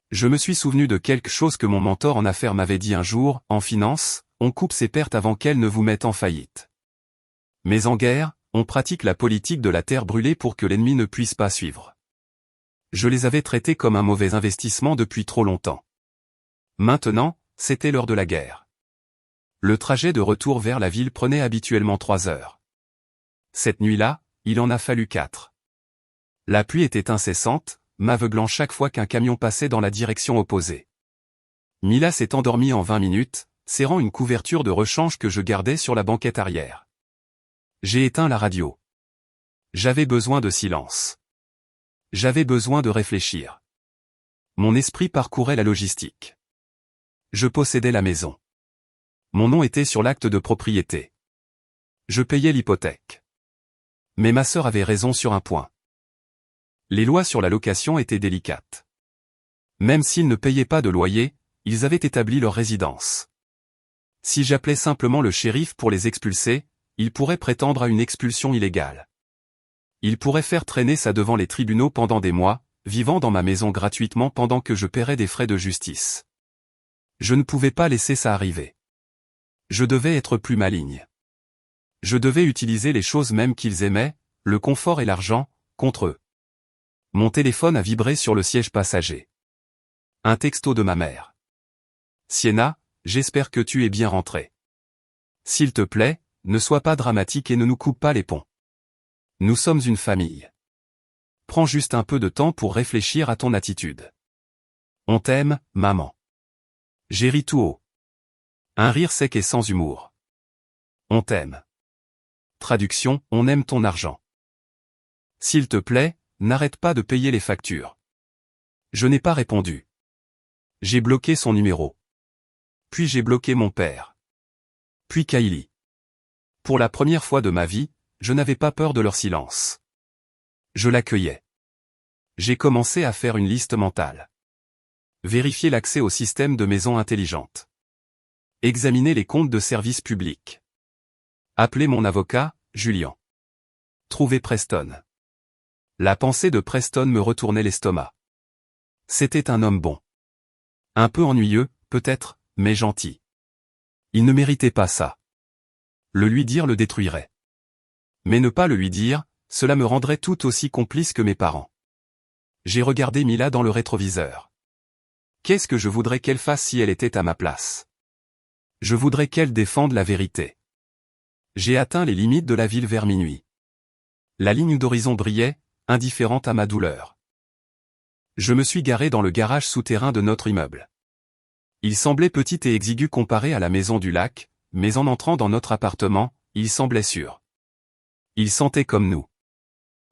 Je me suis souvenu de quelque chose que mon mentor en affaires m'avait dit un jour, en finance, on coupe ses pertes avant qu'elles ne vous mettent en faillite. Mais en guerre, on pratique la politique de la terre brûlée pour que l'ennemi ne puisse pas suivre. Je les avais traités comme un mauvais investissement depuis trop longtemps. Maintenant, c'était l'heure de la guerre. Le trajet de retour vers la ville prenait habituellement 3 heures. Cette nuit-là, il en a fallu 4. La pluie était incessante, m'aveuglant chaque fois qu'un camion passait dans la direction opposée. Mila s'est endormie en 20 minutes, serrant une couverture de rechange que je gardais sur la banquette arrière. J'ai éteint la radio. J'avais besoin de silence. J'avais besoin de réfléchir. Mon esprit parcourait la logistique. Je possédais la maison. Mon nom était sur l'acte de propriété. Je payais l'hypothèque. Mais ma sœur avait raison sur un point. Les lois sur la location étaient délicates. Même s'ils ne payaient pas de loyer, ils avaient établi leur résidence. Si j'appelais simplement le shérif pour les expulser, il pourrait prétendre à une expulsion illégale. Il pourrait faire traîner ça devant les tribunaux pendant des mois, vivant dans ma maison gratuitement pendant que je paierais des frais de justice. Je ne pouvais pas laisser ça arriver. Je devais être plus maligne. Je devais utiliser les choses mêmes qu'ils aimaient, le confort et l'argent, contre eux. Mon téléphone a vibré sur le siège passager. Un texto de ma mère. Sienna, j'espère que tu es bien rentrée. S'il te plaît, ne sois pas dramatique et ne nous coupe pas les ponts. Nous sommes une famille. Prends juste un peu de temps pour réfléchir à ton attitude. On t'aime, maman. J'ai ri tout haut. Un rire sec et sans humour. On t'aime. Traduction, on aime ton argent. S'il te plaît, n'arrête pas de payer les factures. Je n'ai pas répondu. J'ai bloqué son numéro. Puis j'ai bloqué mon père. Puis Kylie. Pour la première fois de ma vie, je n'avais pas peur de leur silence. Je l'accueillais. J'ai commencé à faire une liste mentale. Vérifier l'accès au système de maison intelligente. Examiner les comptes de services publics. Appeler mon avocat, Julian. Trouver Preston. La pensée de Preston me retournait l'estomac. C'était un homme bon. Un peu ennuyeux, peut-être, mais gentil. Il ne méritait pas ça. Le lui dire le détruirait. Mais ne pas le lui dire, cela me rendrait tout aussi complice que mes parents. J'ai regardé Mila dans le rétroviseur. Qu'est-ce que je voudrais qu'elle fasse si elle était à ma place? Je voudrais qu'elle défende la vérité. J'ai atteint les limites de la ville vers minuit. La ligne d'horizon brillait, indifférente à ma douleur. Je me suis garé dans le garage souterrain de notre immeuble. Il semblait petit et exigu comparé à la maison du lac, mais en entrant dans notre appartement, il semblait sûr. Il sentait comme nous.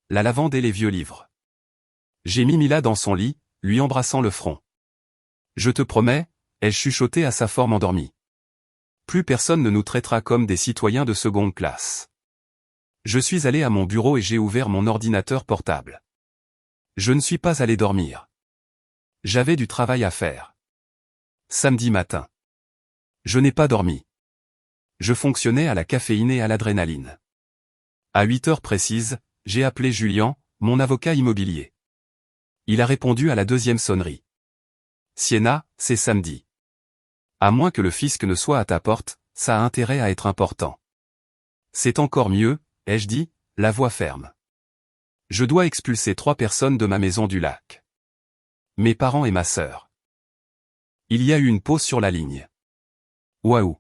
La lavande et les vieux livres. J'ai mis Mila dans son lit, lui embrassant le front. Je te promets, ai-je chuchoté à sa forme endormie. Plus personne ne nous traitera comme des citoyens de seconde classe. Je suis allé à mon bureau et j'ai ouvert mon ordinateur portable. Je ne suis pas allé dormir. J'avais du travail à faire. Samedi matin. Je n'ai pas dormi. Je fonctionnais à la caféine et à l'adrénaline. À 8 heures précises, j'ai appelé Julian, mon avocat immobilier. Il a répondu à la deuxième sonnerie. Sienna, c'est samedi. À moins que le fisc ne soit à ta porte, ça a intérêt à être important. C'est encore mieux, ai-je dit, la voix ferme. Je dois expulser 3 personnes de ma maison du lac. Mes parents et ma sœur. Il y a eu une pause sur la ligne. Waouh.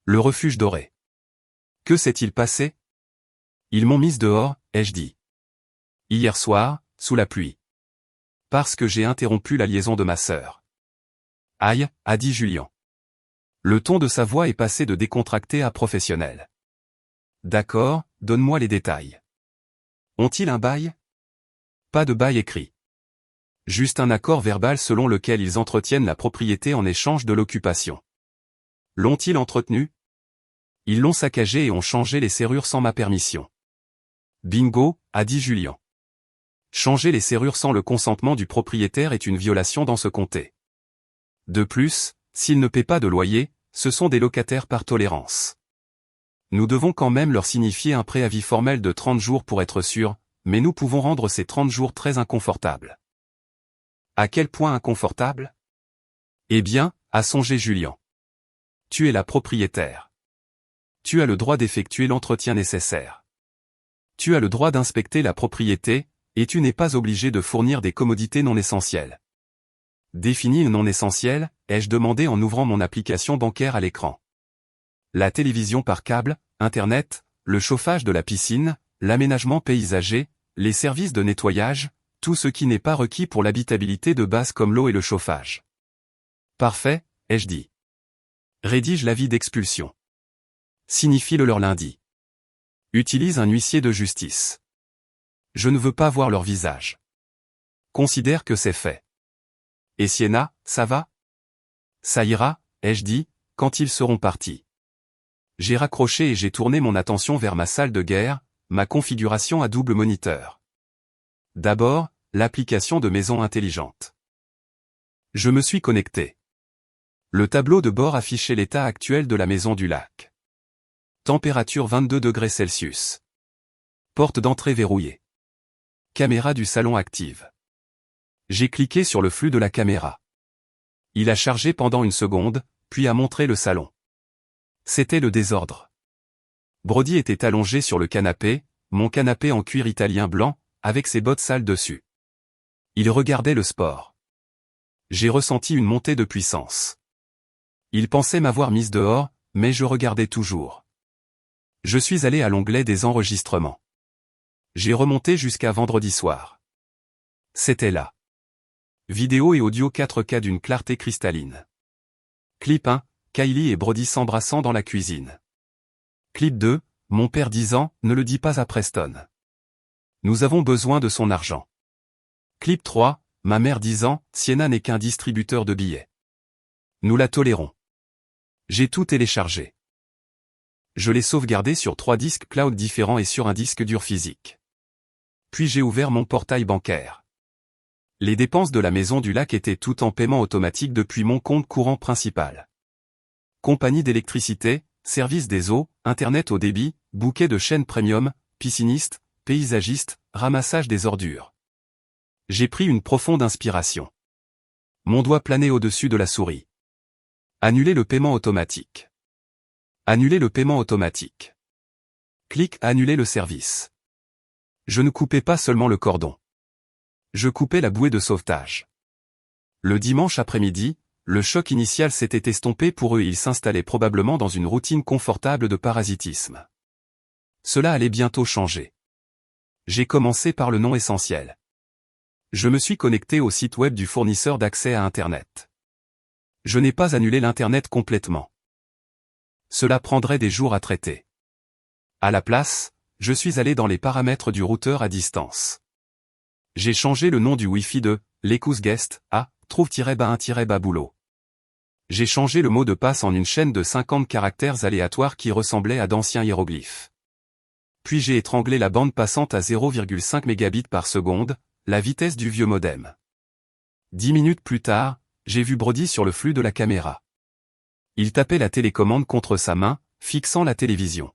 Le refuge doré. Que s'est-il passé? Ils m'ont mise dehors, ai-je dit. Hier soir, sous la pluie. Parce que j'ai interrompu la liaison de ma sœur. Aïe, a dit Julian. Le ton de sa voix est passé de décontracté à professionnel. D'accord, donne-moi les détails. Ont-ils un bail? Pas de bail écrit. Juste un accord verbal selon lequel ils entretiennent la propriété en échange de l'occupation. L'ont-ils entretenu? Ils l'ont saccagé et ont changé les serrures sans ma permission. Bingo, a dit Julian. Changer les serrures sans le consentement du propriétaire est une violation dans ce comté. De plus, s'ils ne paient pas de loyer, ce sont des locataires par tolérance. Nous devons quand même leur signifier un préavis formel de 30 jours pour être sûrs, mais nous pouvons rendre ces 30 jours très inconfortables. À quel point inconfortables? Eh bien, a songé Julian. Tu es la propriétaire. Tu as le droit d'effectuer l'entretien nécessaire. Tu as le droit d'inspecter la propriété, et tu n'es pas obligé de fournir des commodités non essentielles. Définis une non essentielle, ai-je demandé en ouvrant mon application bancaire à l'écran. La télévision par câble, Internet, le chauffage de la piscine, l'aménagement paysager, les services de nettoyage, tout ce qui n'est pas requis pour l'habitabilité de base comme l'eau et le chauffage. Parfait, ai-je dit. Rédige l'avis d'expulsion. Signifie-le leur lundi. Utilise un huissier de justice. Je ne veux pas voir leur visage. Considère que c'est fait. Et Sienna, ça va? Ça ira, ai-je dit, quand ils seront partis. J'ai raccroché et j'ai tourné mon attention vers ma salle de guerre, ma configuration à double moniteur. D'abord, l'application de maison intelligente. Je me suis connecté. Le tableau de bord affichait l'état actuel de la maison du lac. Température 22 degrés Celsius. Porte d'entrée verrouillée. Caméra du salon active. J'ai cliqué sur le flux de la caméra. Il a chargé pendant une seconde, puis a montré le salon. C'était le désordre. Brody était allongé sur le canapé, mon canapé en cuir italien blanc, avec ses bottes sales dessus. Il regardait le sport. J'ai ressenti une montée de puissance. Il pensait m'avoir mise dehors, mais je regardais toujours. Je suis allé à l'onglet des enregistrements. J'ai remonté jusqu'à vendredi soir. C'était là. Vidéo et audio 4K d'une clarté cristalline. Clip 1, Kylie et Brody s'embrassant dans la cuisine. Clip 2, mon père disant, ne le dis pas à Preston. Nous avons besoin de son argent. Clip 3, ma mère disant, Sienna n'est qu'un distributeur de billets. Nous la tolérons. J'ai tout téléchargé. Je l'ai sauvegardé sur 3 disques cloud différents et sur un disque dur physique. Puis j'ai ouvert mon portail bancaire. Les dépenses de la maison du lac étaient toutes en paiement automatique depuis mon compte courant principal. Compagnie d'électricité, service des eaux, internet haut débit, bouquet de chaînes premium, pisciniste, paysagiste, ramassage des ordures. J'ai pris une profonde inspiration. Mon doigt planait au-dessus de la souris. Annuler le paiement automatique. Annuler le paiement automatique. Clique annuler le service. Je ne coupais pas seulement le cordon. Je coupais la bouée de sauvetage. Le dimanche après-midi, le choc initial s'était estompé pour eux et ils s'installaient probablement dans une routine confortable de parasitisme. Cela allait bientôt changer. J'ai commencé par le non essentiel. Je me suis connecté au site web du fournisseur d'accès à Internet. Je n'ai pas annulé l'Internet complètement. Cela prendrait des jours à traiter. À la place, je suis allé dans les paramètres du routeur à distance. J'ai changé le nom du Wi-Fi de l'Ecousguest à trouve-1-boulot. J'ai changé le mot de passe en une chaîne de 50 caractères aléatoires qui ressemblaient à d'anciens hiéroglyphes. Puis j'ai étranglé la bande passante à 0,5 mégabits par seconde, la vitesse du vieux modem. 10 minutes plus tard, j'ai vu Brody sur le flux de la caméra. Il tapait la télécommande contre sa main, fixant la télévision.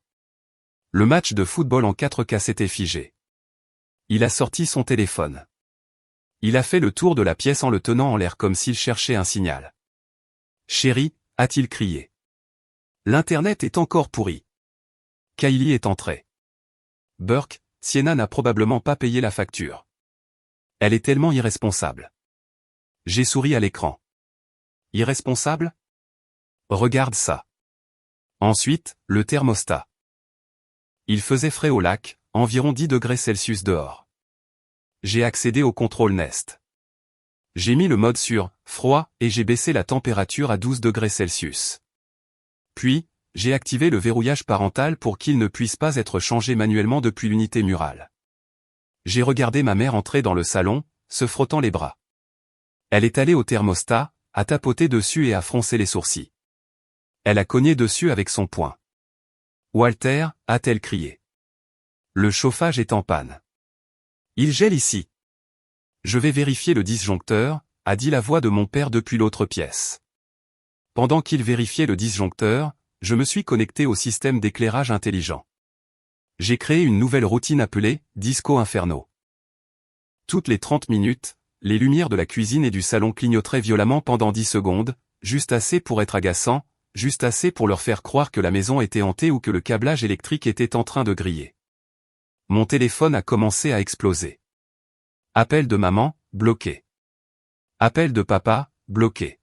Le match de football en 4K s'était figé. Il a sorti son téléphone. Il a fait le tour de la pièce en le tenant en l'air comme s'il cherchait un signal. « Chérie », a-t-il crié. « L'Internet est encore pourri. » Kylie est entrée. Burke, Sienna n'a probablement pas payé la facture. Elle est tellement irresponsable. J'ai souri à l'écran. Irresponsable? Regarde ça. Ensuite, le thermostat. Il faisait frais au lac, environ 10 degrés Celsius dehors. J'ai accédé au contrôle Nest. J'ai mis le mode sur « froid » et j'ai baissé la température à 12 degrés Celsius. Puis, j'ai activé le verrouillage parental pour qu'il ne puisse pas être changé manuellement depuis l'unité murale. J'ai regardé ma mère entrer dans le salon, se frottant les bras. Elle est allée au thermostat, a tapoté dessus et a froncé les sourcils. Elle a cogné dessus avec son poing. « Walter » a-t-elle crié. « Le chauffage est en panne. Il gèle ici. » « Je vais vérifier le disjoncteur » a dit la voix de mon père depuis l'autre pièce. Pendant qu'il vérifiait le disjoncteur, je me suis connecté au système d'éclairage intelligent. J'ai créé une nouvelle routine appelée « Disco Inferno ». Toutes les 30 minutes, les lumières de la cuisine et du salon clignoteraient violemment pendant 10 secondes, juste assez pour être agaçant, juste assez pour leur faire croire que la maison était hantée ou que le câblage électrique était en train de griller. Mon téléphone a commencé à exploser. Appel de maman, bloqué. Appel de papa, bloqué.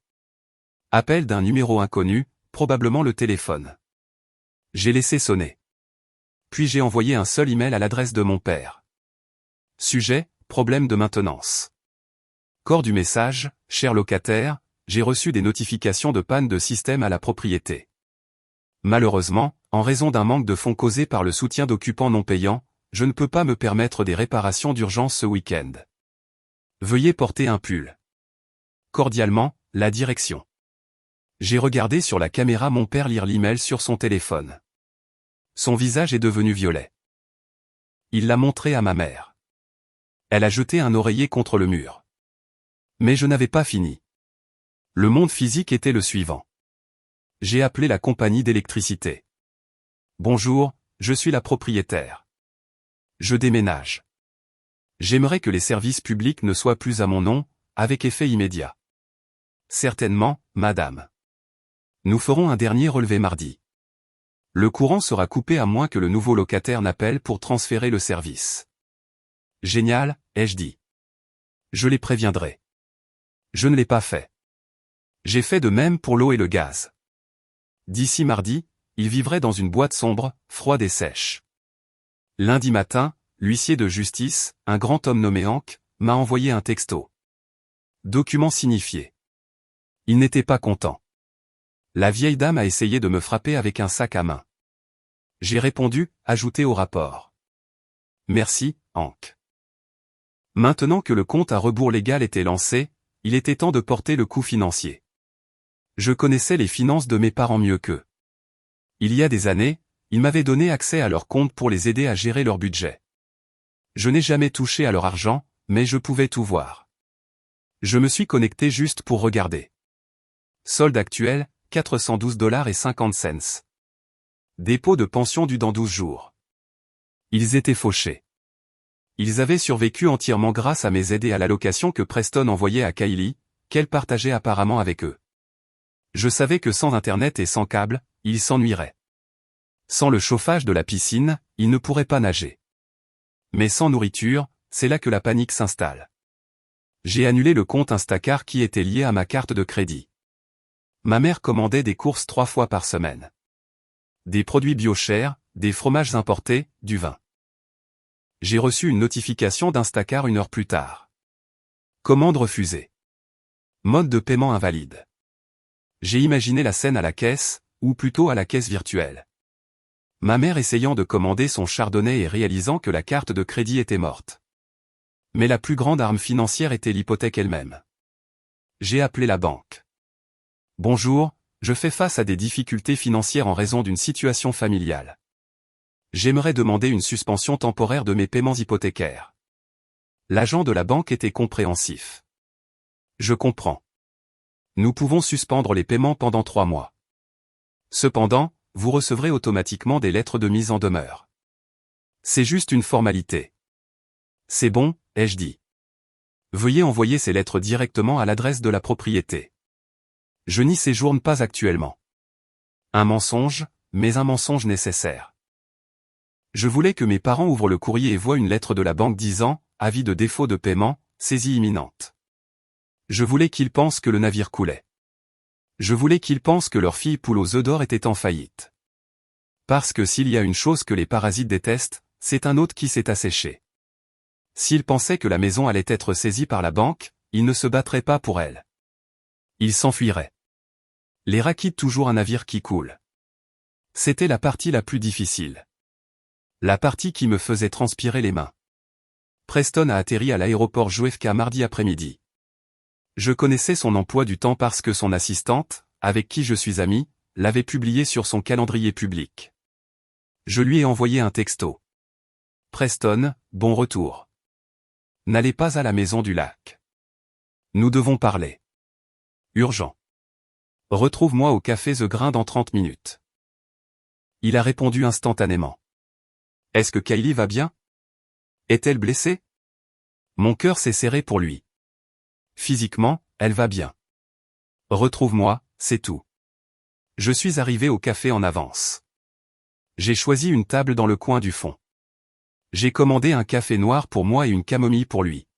Appel d'un numéro inconnu, probablement le téléphone. J'ai laissé sonner. Puis j'ai envoyé un seul email à l'adresse de mon père. Sujet, problème de maintenance. Corps du message, cher locataire, j'ai reçu des notifications de panne de système à la propriété. Malheureusement, en raison d'un manque de fonds causé par le soutien d'occupants non payants, je ne peux pas me permettre des réparations d'urgence ce week-end. Veuillez porter un pull. Cordialement, la direction. J'ai regardé sur la caméra mon père lire l'email sur son téléphone. Son visage est devenu violet. Il l'a montré à ma mère. Elle a jeté un oreiller contre le mur. Mais je n'avais pas fini. Le monde physique était le suivant. J'ai appelé la compagnie d'électricité. Bonjour, je suis la propriétaire. Je déménage. J'aimerais que les services publics ne soient plus à mon nom, avec effet immédiat. Certainement, madame. Nous ferons un dernier relevé mardi. Le courant sera coupé à moins que le nouveau locataire n'appelle pour transférer le service. Génial, ai-je dit. Je les préviendrai. Je ne l'ai pas fait. J'ai fait de même pour l'eau et le gaz. D'ici mardi, il vivrait dans une boîte sombre, froide et sèche. Lundi matin, l'huissier de justice, un grand homme nommé Hank, m'a envoyé un texto. Document signifié. Il n'était pas content. La vieille dame a essayé de me frapper avec un sac à main. J'ai répondu, ajouté au rapport. Merci, Hank. Maintenant que le compte à rebours légal était lancé, il était temps de porter le coup financier. Je connaissais les finances de mes parents mieux qu'eux. Il y a des années, ils m'avaient donné accès à leur compte pour les aider à gérer leur budget. Je n'ai jamais touché à leur argent, mais je pouvais tout voir. Je me suis connecté juste pour regarder. Solde actuel, $412,50. Dépôt de pension dû dans 12 jours. Ils étaient fauchés. Ils avaient survécu entièrement grâce à mes aides et à l'allocation que Preston envoyait à Kylie, qu'elle partageait apparemment avec eux. Je savais que sans Internet et sans câble, ils s'ennuieraient. Sans le chauffage de la piscine, ils ne pourraient pas nager. Mais sans nourriture, c'est là que la panique s'installe. J'ai annulé le compte Instacart qui était lié à ma carte de crédit. Ma mère commandait des courses 3 fois par semaine. Des produits bio chers, des fromages importés, du vin. J'ai reçu une notification d'Instacart 1 heure plus tard. Commande refusée. Mode de paiement invalide. J'ai imaginé la scène à la caisse, ou plutôt à la caisse virtuelle. Ma mère essayant de commander son chardonnay et réalisant que la carte de crédit était morte. Mais la plus grande arme financière était l'hypothèque elle-même. J'ai appelé la banque. Bonjour, je fais face à des difficultés financières en raison d'une situation familiale. J'aimerais demander une suspension temporaire de mes paiements hypothécaires. L'agent de la banque était compréhensif. Je comprends. Nous pouvons suspendre les paiements pendant 3 mois. Cependant, vous recevrez automatiquement des lettres de mise en demeure. C'est juste une formalité. C'est bon, ai-je dit. Veuillez envoyer ces lettres directement à l'adresse de la propriété. Je n'y séjourne pas actuellement. Un mensonge, mais un mensonge nécessaire. Je voulais que mes parents ouvrent le courrier et voient une lettre de la banque disant « Avis de défaut de paiement, saisie imminente ». Je voulais qu'ils pensent que le navire coulait. Je voulais qu'ils pensent que leur fille poule aux œufs d'or était en faillite. Parce que s'il y a une chose que les parasites détestent, c'est un hôte qui s'est asséché. S'ils pensaient que la maison allait être saisie par la banque, ils ne se battraient pas pour elle. Ils s'enfuiraient. Les rats quittent toujours un navire qui coule. C'était la partie la plus difficile. La partie qui me faisait transpirer les mains. Preston a atterri à l'aéroport JFK mardi après-midi. Je connaissais son emploi du temps parce que son assistante, avec qui je suis ami, l'avait publié sur son calendrier public. Je lui ai envoyé un texto. Preston, bon retour. N'allez pas à la maison du lac. Nous devons parler. Urgent. Retrouve-moi au café The Grain dans 30 minutes. Il a répondu instantanément. Est-ce que Kylie va bien? Est-elle blessée? Mon cœur s'est serré pour lui. Physiquement, elle va bien. Retrouve-moi, c'est tout. Je suis arrivé au café en avance. J'ai choisi une table dans le coin du fond. J'ai commandé un café noir pour moi et une camomille pour lui.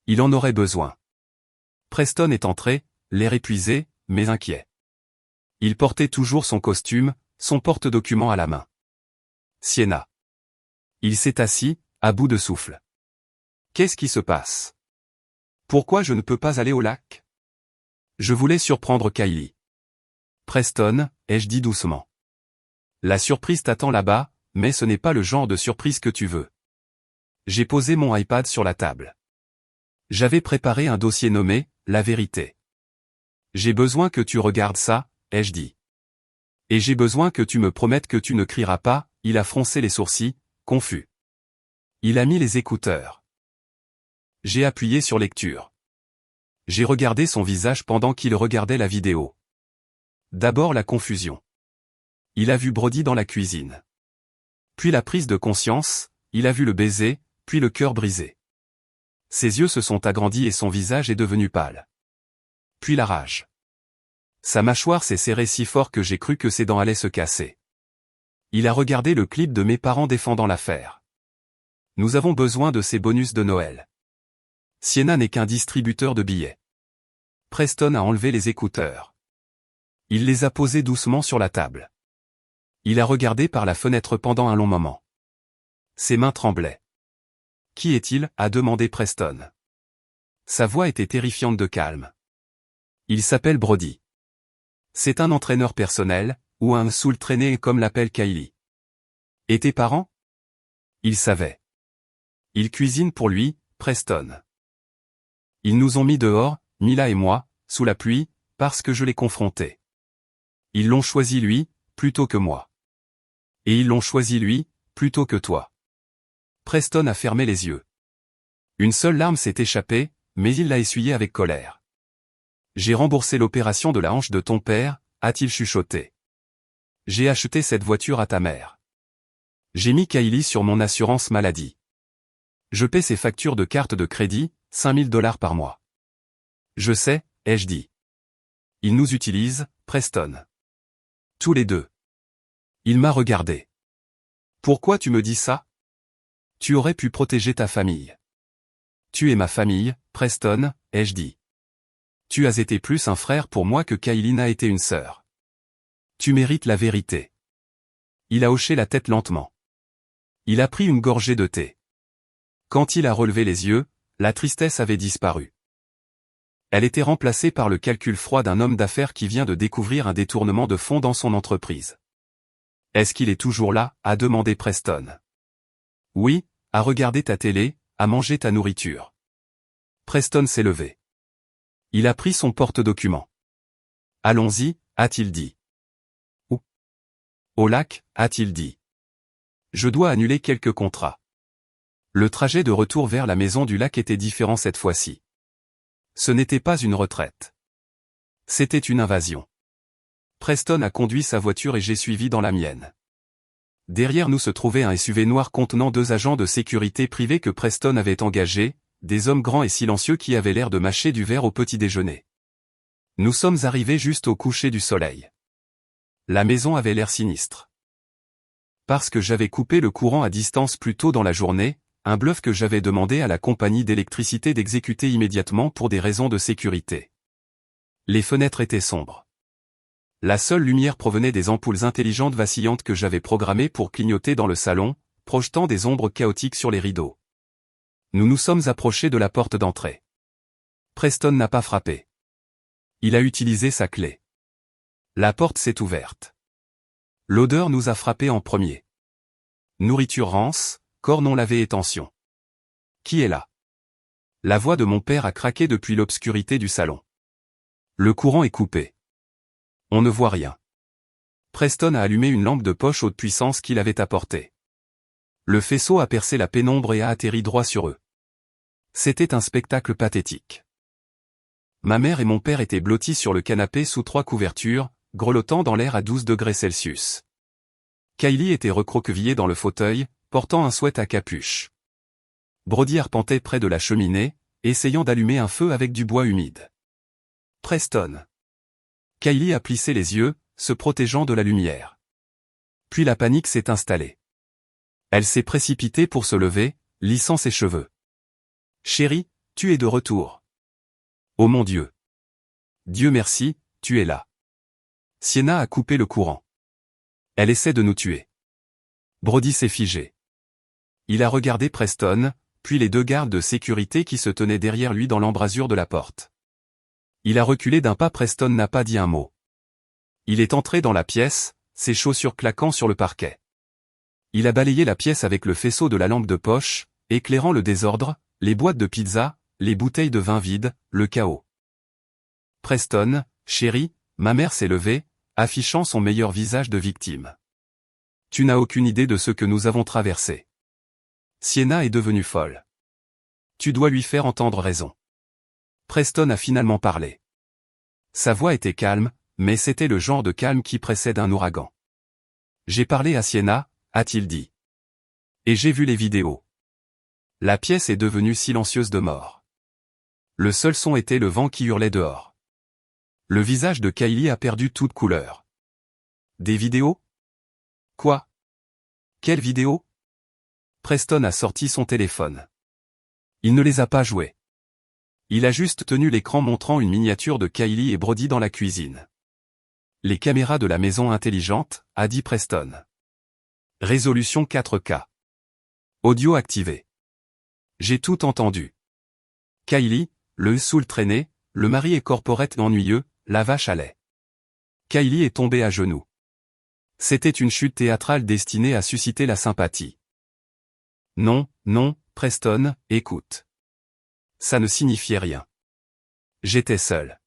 Il en aurait besoin. Preston est entré, l'air épuisé, mais inquiet. Il portait toujours son costume, son porte-document à la main. Sienna. Il s'est assis, à bout de souffle. Qu'est-ce qui se passe? Pourquoi je ne peux pas aller au lac? Je voulais surprendre Kylie. Preston, ai-je dit doucement. La surprise t'attend là-bas, mais ce n'est pas le genre de surprise que tu veux. J'ai posé mon iPad sur la table. J'avais préparé un dossier nommé « La vérité ». J'ai besoin que tu regardes ça, ai-je dit. Et j'ai besoin que tu me promettes que tu ne crieras pas, il a froncé les sourcils, confus. Il a mis les écouteurs. J'ai appuyé sur lecture. J'ai regardé son visage pendant qu'il regardait la vidéo. D'abord la confusion. Il a vu Brody dans la cuisine. Puis la prise de conscience, il a vu le baiser, puis le cœur brisé. Ses yeux se sont agrandis et son visage est devenu pâle. Puis la rage. Sa mâchoire s'est serrée si fort que j'ai cru que ses dents allaient se casser. Il a regardé le clip de mes parents défendant l'affaire. Nous avons besoin de ces bonus de Noël. Sienna n'est qu'un distributeur de billets. Preston a enlevé les écouteurs. Il les a posés doucement sur la table. Il a regardé par la fenêtre pendant un long moment. Ses mains tremblaient. Qui est-il? A demandé Preston. Sa voix était terrifiante de calme. Il s'appelle Brody. C'est un entraîneur personnel, ou un soul traîné comme l'appelle Kylie. Et tes parents? Il savait. Il cuisine pour lui, Preston. Ils nous ont mis dehors, Mila et moi, sous la pluie, parce que je l'ai confronté. Ils l'ont choisi lui, plutôt que moi. Et ils l'ont choisi lui, plutôt que toi. Preston a fermé les yeux. Une seule larme s'est échappée, mais il l'a essuyée avec colère. J'ai remboursé l'opération de la hanche de ton père, a-t-il chuchoté. J'ai acheté cette voiture à ta mère. J'ai mis Kylie sur mon assurance maladie. Je paie ses factures de carte de crédit, $5000 par mois. Je sais, ai-je dit. Il nous utilise, Preston. Tous les deux. Il m'a regardé. Pourquoi tu me dis ça? Tu aurais pu protéger ta famille. Tu es ma famille, Preston, ai-je dit. Tu as été plus un frère pour moi que Kylie n'a été une sœur. Tu mérites la vérité. Il a hoché la tête lentement. Il a pris une gorgée de thé. Quand il a relevé les yeux, la tristesse avait disparu. Elle était remplacée par le calcul froid d'un homme d'affaires qui vient de découvrir un détournement de fonds dans son entreprise. Est-ce qu'il est toujours là? A demandé Preston. Oui, à regarder ta télé, à manger ta nourriture. Preston s'est levé. Il a pris son porte-document. Allons-y, a-t-il dit. Où? Au lac, a-t-il dit. Je dois annuler quelques contrats. Le trajet de retour vers la maison du lac était différent cette fois-ci. Ce n'était pas une retraite. C'était une invasion. Preston a conduit sa voiture et j'ai suivi dans la mienne. Derrière nous se trouvait un SUV noir contenant 2 agents de sécurité privés que Preston avait engagés, des hommes grands et silencieux qui avaient l'air de mâcher du verre au petit déjeuner. Nous sommes arrivés juste au coucher du soleil. La maison avait l'air sinistre. Parce que j'avais coupé le courant à distance plus tôt dans la journée, un bluff que j'avais demandé à la compagnie d'électricité d'exécuter immédiatement pour des raisons de sécurité. Les fenêtres étaient sombres. La seule lumière provenait des ampoules intelligentes vacillantes que j'avais programmées pour clignoter dans le salon, projetant des ombres chaotiques sur les rideaux. Nous nous sommes approchés de la porte d'entrée. Preston n'a pas frappé. Il a utilisé sa clé. La porte s'est ouverte. L'odeur nous a frappés en premier. Nourriture rance, corps non lavé et tension. Qui est là? La voix de mon père a craqué depuis l'obscurité du salon. Le courant est coupé. On ne voit rien. Preston a allumé une lampe de poche haute puissance qu'il avait apportée. Le faisceau a percé la pénombre et a atterri droit sur eux. C'était un spectacle pathétique. Ma mère et mon père étaient blottis sur le canapé sous 3 couvertures, grelottant dans l'air à 12 degrés Celsius. Kylie était recroquevillée dans le fauteuil, portant un sweat à capuche. Brody arpentait près de la cheminée, essayant d'allumer un feu avec du bois humide. Preston. Kylie a plissé les yeux, se protégeant de la lumière. Puis la panique s'est installée. Elle s'est précipitée pour se lever, lissant ses cheveux. Chérie, tu es de retour. Oh mon Dieu. Dieu merci, tu es là. Sienna a coupé le courant. Elle essaie de nous tuer. Brody s'est figé. Il a regardé Preston, puis les 2 gardes de sécurité qui se tenaient derrière lui dans l'embrasure de la porte. Il a reculé d'un pas. Preston n'a pas dit un mot. Il est entré dans la pièce, ses chaussures claquant sur le parquet. Il a balayé la pièce avec le faisceau de la lampe de poche, éclairant le désordre, les boîtes de pizza, les bouteilles de vin vides, le chaos. Preston, chérie, ma mère s'est levée, affichant son meilleur visage de victime. Tu n'as aucune idée de ce que nous avons traversé. Sienna est devenue folle. Tu dois lui faire entendre raison. Preston a finalement parlé. Sa voix était calme, mais c'était le genre de calme qui précède un ouragan. J'ai parlé à Sienna, a-t-il dit. Et j'ai vu les vidéos. La pièce est devenue silencieuse de mort. Le seul son était le vent qui hurlait dehors. Le visage de Kylie a perdu toute couleur. Des vidéos? Quoi? Quelle vidéo? Preston a sorti son téléphone. Il ne les a pas joués. Il a juste tenu l'écran montrant une miniature de Kylie et Brody dans la cuisine. Les caméras de la maison intelligente, a dit Preston. Résolution 4K. Audio activé. J'ai tout entendu. Kylie, le saoul traîné, le mari est corporate ennuyeux, la vache à lait. Kylie est tombée à genoux. C'était une chute théâtrale destinée à susciter la sympathie. Non, non, Preston, écoute. Ça ne signifiait rien. J'étais seul.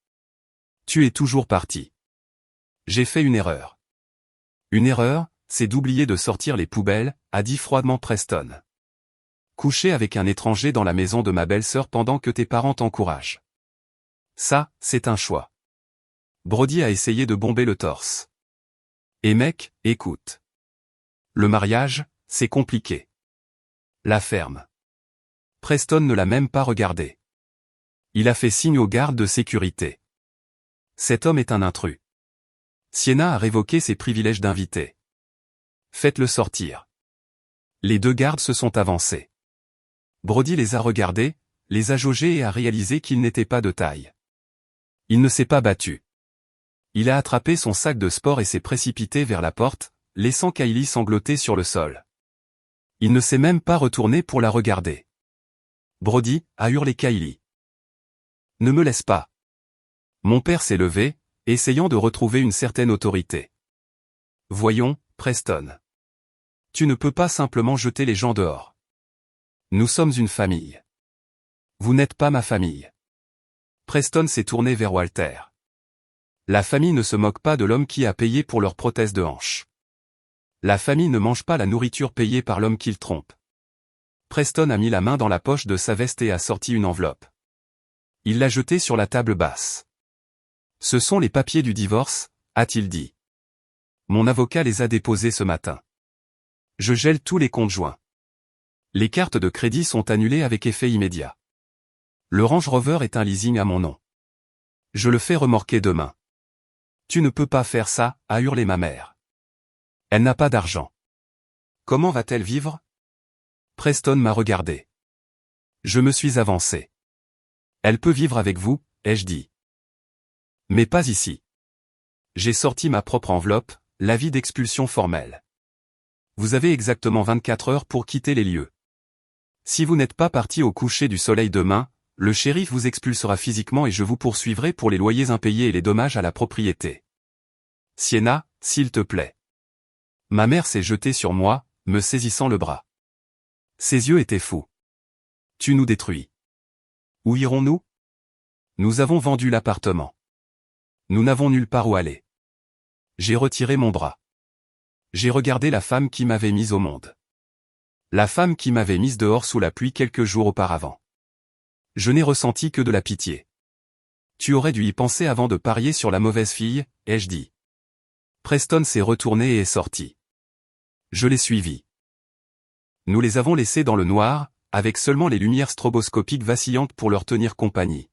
Tu es toujours parti. J'ai fait une erreur. Une erreur, c'est d'oublier de sortir les poubelles, a dit froidement Preston. Coucher avec un étranger dans la maison de ma belle-sœur pendant que tes parents t'encouragent. Ça, c'est un choix. Brody a essayé de bomber le torse. Et mec, écoute. Le mariage, c'est compliqué. La ferme. Preston ne l'a même pas regardé. Il a fait signe aux gardes de sécurité. Cet homme est un intrus. Sienna a révoqué ses privilèges d'invité. Faites-le sortir. Les 2 gardes se sont avancés. Brody les a regardés, les a jaugés et a réalisé qu'il n'était pas de taille. Il ne s'est pas battu. Il a attrapé son sac de sport et s'est précipité vers la porte, laissant Kylie sangloter sur le sol. Il ne s'est même pas retourné pour la regarder. Brody, a hurlé Kylie. Ne me laisse pas. Mon père s'est levé, essayant de retrouver une certaine autorité. Voyons, Preston. Tu ne peux pas simplement jeter les gens dehors. Nous sommes une famille. Vous n'êtes pas ma famille. Preston s'est tourné vers Walter. La famille ne se moque pas de l'homme qui a payé pour leur prothèse de hanche. La famille ne mange pas la nourriture payée par l'homme qu'il trompe. Preston a mis la main dans la poche de sa veste et a sorti une enveloppe. Il l'a jetée sur la table basse. Ce sont les papiers du divorce, a-t-il dit. Mon avocat les a déposés ce matin. Je gèle tous les comptes joints. Les cartes de crédit sont annulées avec effet immédiat. Le Range Rover est un leasing à mon nom. Je le fais remorquer demain. Tu ne peux pas faire ça, a hurlé ma mère. Elle n'a pas d'argent. Comment va-t-elle vivre? Preston m'a regardé. Je me suis avancé. Elle peut vivre avec vous, ai-je dit. Mais pas ici. J'ai sorti ma propre enveloppe, l'avis d'expulsion formelle. Vous avez exactement 24 heures pour quitter les lieux. Si vous n'êtes pas parti au coucher du soleil demain, le shérif vous expulsera physiquement et je vous poursuivrai pour les loyers impayés et les dommages à la propriété. Sienna, s'il te plaît. Ma mère s'est jetée sur moi, me saisissant le bras. Ses yeux étaient fous. Tu nous détruis. Où irons-nous? Nous avons vendu l'appartement. Nous n'avons nulle part où aller. J'ai retiré mon bras. J'ai regardé la femme qui m'avait mise au monde. La femme qui m'avait mise dehors sous la pluie quelques jours auparavant. Je n'ai ressenti que de la pitié. Tu aurais dû y penser avant de parier sur la mauvaise fille, ai-je dit. Preston s'est retourné et est sorti. Je l'ai suivi. Nous les avons laissés dans le noir, avec seulement les lumières stroboscopiques vacillantes pour leur tenir compagnie.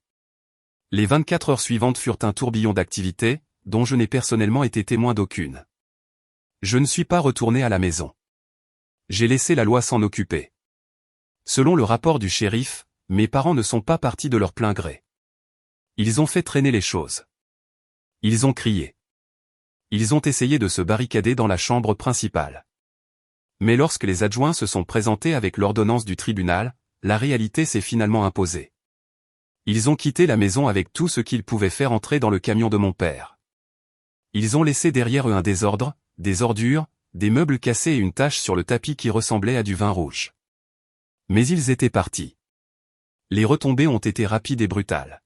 Les 24 heures suivantes furent un tourbillon d'activités, dont je n'ai personnellement été témoin d'aucune. Je ne suis pas retourné à la maison. J'ai laissé la loi s'en occuper. Selon le rapport du shérif, mes parents ne sont pas partis de leur plein gré. Ils ont fait traîner les choses. Ils ont crié. Ils ont essayé de se barricader dans la chambre principale. Mais lorsque les adjoints se sont présentés avec l'ordonnance du tribunal, la réalité s'est finalement imposée. Ils ont quitté la maison avec tout ce qu'ils pouvaient faire entrer dans le camion de mon père. Ils ont laissé derrière eux un désordre, des ordures, des meubles cassés et une tache sur le tapis qui ressemblait à du vin rouge. Mais ils étaient partis. Les retombées ont été rapides et brutales.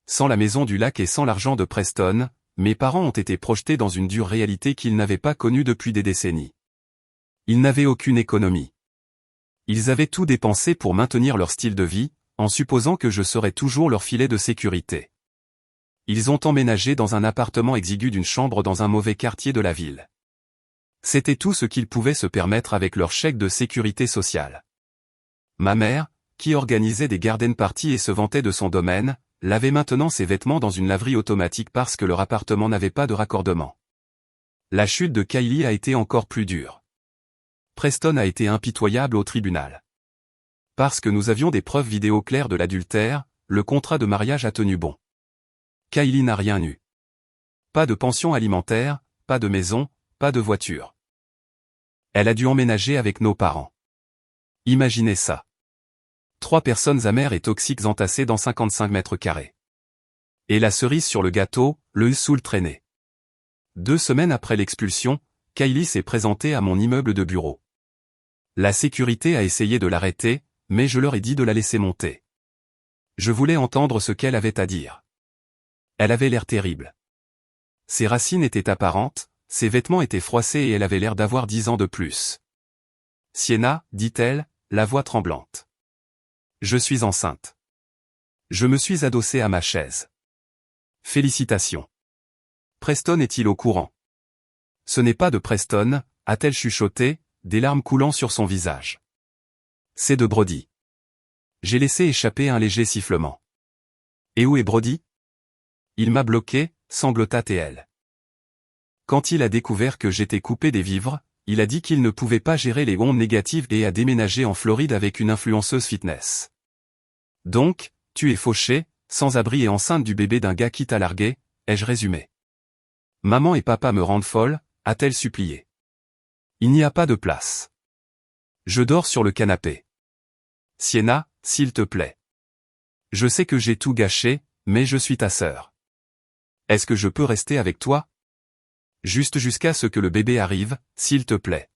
Sans la maison du lac et sans l'argent de Preston, mes parents ont été projetés dans une dure réalité qu'ils n'avaient pas connue depuis des décennies. Ils n'avaient aucune économie. Ils avaient tout dépensé pour maintenir leur style de vie, en supposant que je serais toujours leur filet de sécurité. Ils ont emménagé dans un appartement exigu d'une chambre dans un mauvais quartier de la ville. C'était tout ce qu'ils pouvaient se permettre avec leur chèque de sécurité sociale. Ma mère, qui organisait des garden parties et se vantait de son domaine, lavait maintenant ses vêtements dans une laverie automatique parce que leur appartement n'avait pas de raccordement. La chute de Kylie a été encore plus dure. Preston a été impitoyable au tribunal. Parce que nous avions des preuves vidéo claires de l'adultère, le contrat de mariage a tenu bon. Kylie n'a rien eu. Pas de pension alimentaire, pas de maison, pas de voiture. Elle a dû emménager avec nos parents. Imaginez ça. 3 personnes amères et toxiques entassées dans 55 mètres carrés. Et la cerise sur le gâteau, le sous le traîné. 2 semaines après l'expulsion, Kylie s'est présentée à mon immeuble de bureau. La sécurité a essayé de l'arrêter, mais je leur ai dit de la laisser monter. Je voulais entendre ce qu'elle avait à dire. Elle avait l'air terrible. Ses racines étaient apparentes, ses vêtements étaient froissés et elle avait l'air d'avoir 10 ans de plus. Sienna, dit-elle, la voix tremblante. Je suis enceinte. Je me suis adossé à ma chaise. Félicitations. Preston est-il au courant? Ce n'est pas de Preston, a-t-elle chuchoté, des larmes coulant sur son visage. C'est de Brody. J'ai laissé échapper un léger sifflement. Et où est Brody? Il m'a bloqué, sanglota-t-elle. Quand il a découvert que j'étais coupé des vivres, il a dit qu'il ne pouvait pas gérer les ondes négatives et a déménagé en Floride avec une influenceuse fitness. Donc, tu es fauché, sans abri et enceinte du bébé d'un gars qui t'a largué, ai-je résumé. Maman et papa me rendent folle, a-t-elle supplié. Il n'y a pas de place. Je dors sur le canapé. Sienna, s'il te plaît. Je sais que j'ai tout gâché, mais je suis ta sœur. Est-ce que je peux rester avec toi? Juste jusqu'à ce que le bébé arrive, s'il te plaît.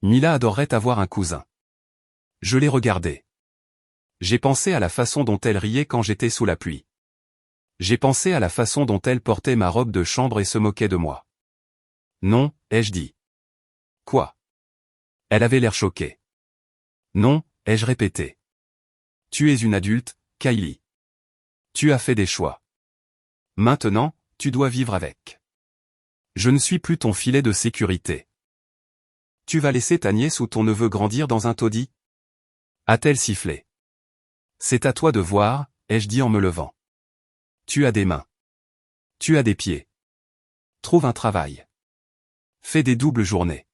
Mila adorerait avoir un cousin. Je l'ai regardée. J'ai pensé à la façon dont elle riait quand j'étais sous la pluie. J'ai pensé à la façon dont elle portait ma robe de chambre et se moquait de moi. Non, ai-je dit. Quoi? Elle avait l'air choquée. Non, ai-je répété. Tu es une adulte, Kylie. Tu as fait des choix. Maintenant, tu dois vivre avec. Je ne suis plus ton filet de sécurité. Tu vas laisser ta nièce ou ton neveu grandir dans un taudis? A-t-elle sifflé? C'est à toi de voir, ai-je dit en me levant. Tu as des mains. Tu as des pieds. Trouve un travail. Fais des doubles journées.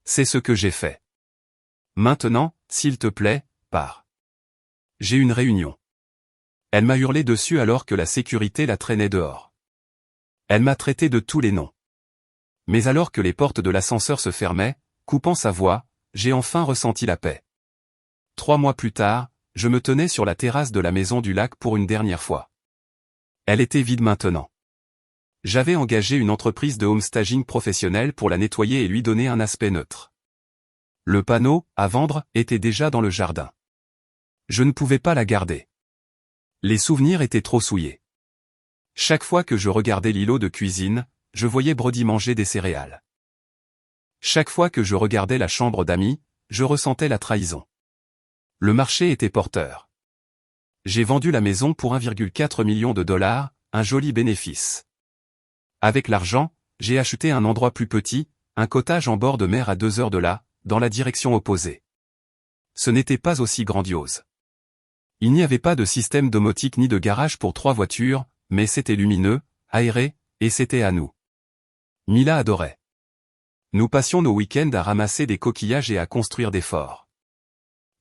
C'est ce que j'ai fait. Maintenant, s'il te plaît, pars. J'ai une réunion. Elle m'a hurlé dessus alors que la sécurité la traînait dehors. Elle m'a traité de tous les noms. Mais alors que les portes de l'ascenseur se fermaient, coupant sa voix, j'ai enfin ressenti la paix. 3 mois plus tard, je me tenais sur la terrasse de la maison du lac pour une dernière fois. Elle était vide maintenant. J'avais engagé une entreprise de homestaging professionnel pour la nettoyer et lui donner un aspect neutre. Le panneau « à vendre » était déjà dans le jardin. Je ne pouvais pas la garder. Les souvenirs étaient trop souillés. Chaque fois que je regardais l'îlot de cuisine, je voyais Brody manger des céréales. Chaque fois que je regardais la chambre d'amis, je ressentais la trahison. Le marché était porteur. J'ai vendu la maison pour 1,4 million de dollars, un joli bénéfice. Avec l'argent, j'ai acheté un endroit plus petit, un cottage en bord de mer à 2 heures de là, dans la direction opposée. Ce n'était pas aussi grandiose. Il n'y avait pas de système domotique ni de garage pour 3 voitures, mais c'était lumineux, aéré, et c'était à nous. Mila adorait. Nous passions nos week-ends à ramasser des coquillages et à construire des forts.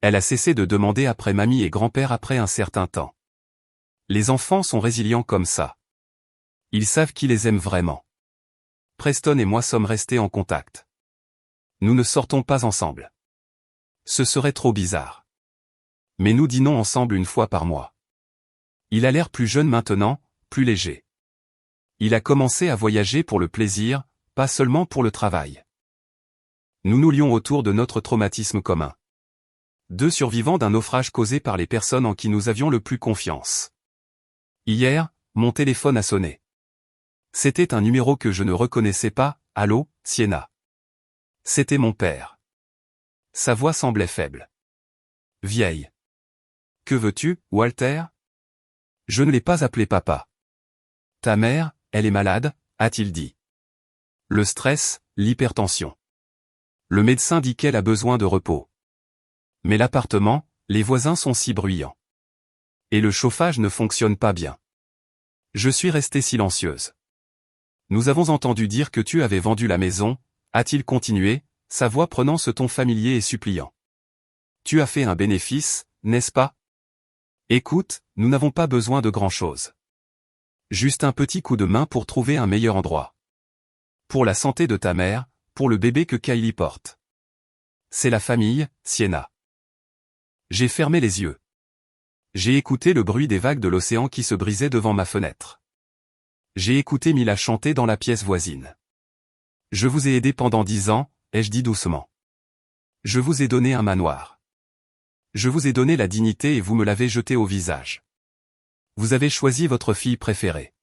Elle a cessé de demander après mamie et grand-père après un certain temps. Les enfants sont résilients comme ça. Ils savent qui les aime vraiment. Preston et moi sommes restés en contact. Nous ne sortons pas ensemble. Ce serait trop bizarre. Mais nous dînons ensemble une fois par mois. Il a l'air plus jeune maintenant, plus léger. Il a commencé à voyager pour le plaisir, pas seulement pour le travail. Nous nous lions autour de notre traumatisme commun. 2 survivants d'un naufrage causé par les personnes en qui nous avions le plus confiance. Hier, mon téléphone a sonné. C'était un numéro que je ne reconnaissais pas. Allô, Sienna. C'était mon père. Sa voix semblait faible. Vieille. Que veux-tu, Walter? Je ne l'ai pas appelé papa. Ta mère, elle est malade, a-t-il dit. Le stress, l'hypertension. Le médecin dit qu'elle a besoin de repos. Mais l'appartement, les voisins sont si bruyants. Et le chauffage ne fonctionne pas bien. Je suis restée silencieuse. Nous avons entendu dire que tu avais vendu la maison, a-t-il continué, sa voix prenant ce ton familier et suppliant. Tu as fait un bénéfice, n'est-ce pas? Écoute, nous n'avons pas besoin de grand-chose. Juste un petit coup de main pour trouver un meilleur endroit. Pour la santé de ta mère, pour le bébé que Kylie porte. C'est la famille, Sienna. J'ai fermé les yeux. J'ai écouté le bruit des vagues de l'océan qui se brisaient devant ma fenêtre. J'ai écouté Mila chanter dans la pièce voisine. Je vous ai aidé pendant 10 ans, ai-je dit doucement. Je vous ai donné un manoir. Je vous ai donné la dignité et vous me l'avez jeté au visage. Vous avez choisi votre fille préférée.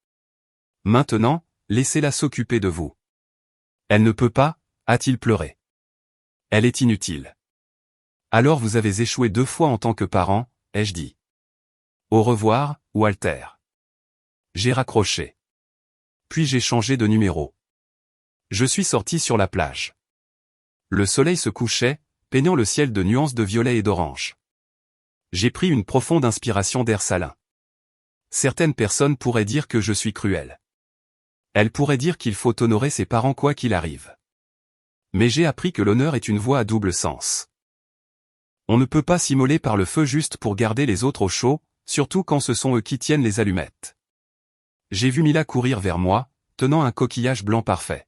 Maintenant, laissez-la s'occuper de vous. Elle ne peut pas, a-t-il pleuré. Elle est inutile. Alors vous avez échoué 2 fois en tant que parent, ai-je dit. Au revoir, Walter. J'ai raccroché. Puis j'ai changé de numéro. Je suis sorti sur la plage. Le soleil se couchait, peignant le ciel de nuances de violet et d'orange. J'ai pris une profonde inspiration d'air salin. Certaines personnes pourraient dire que je suis cruel. Elles pourraient dire qu'il faut honorer ses parents quoi qu'il arrive. Mais j'ai appris que l'honneur est une voie à double sens. On ne peut pas s'immoler par le feu juste pour garder les autres au chaud, surtout quand ce sont eux qui tiennent les allumettes. J'ai vu Mila courir vers moi, tenant un coquillage blanc parfait.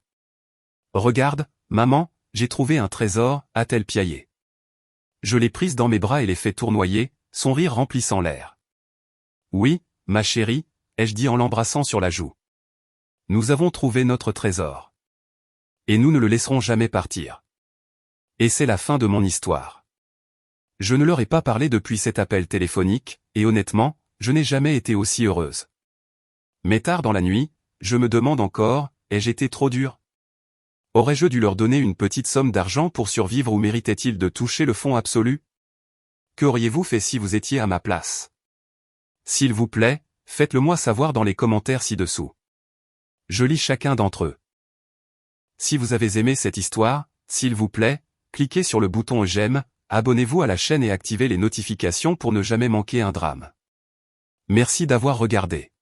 Regarde, maman, j'ai trouvé un trésor, a-t-elle piaillé. Je l'ai prise dans mes bras et l'ai fait tournoyer, son rire remplissant l'air. Oui, ma chérie, ai-je dit en l'embrassant sur la joue. Nous avons trouvé notre trésor. Et nous ne le laisserons jamais partir. Et c'est la fin de mon histoire. Je ne leur ai pas parlé depuis cet appel téléphonique, et honnêtement, je n'ai jamais été aussi heureuse. Mais tard dans la nuit, je me demande encore, ai-je été trop dur? Aurais-je dû leur donner une petite somme d'argent pour survivre ou méritaient-ils de toucher le fond absolu? Qu'auriez-vous fait si vous étiez à ma place? S'il vous plaît, faites-le moi savoir dans les commentaires ci-dessous. Je lis chacun d'entre eux. Si vous avez aimé cette histoire, s'il vous plaît, cliquez sur le bouton j'aime, abonnez-vous à la chaîne et activez les notifications pour ne jamais manquer un drame. Merci d'avoir regardé.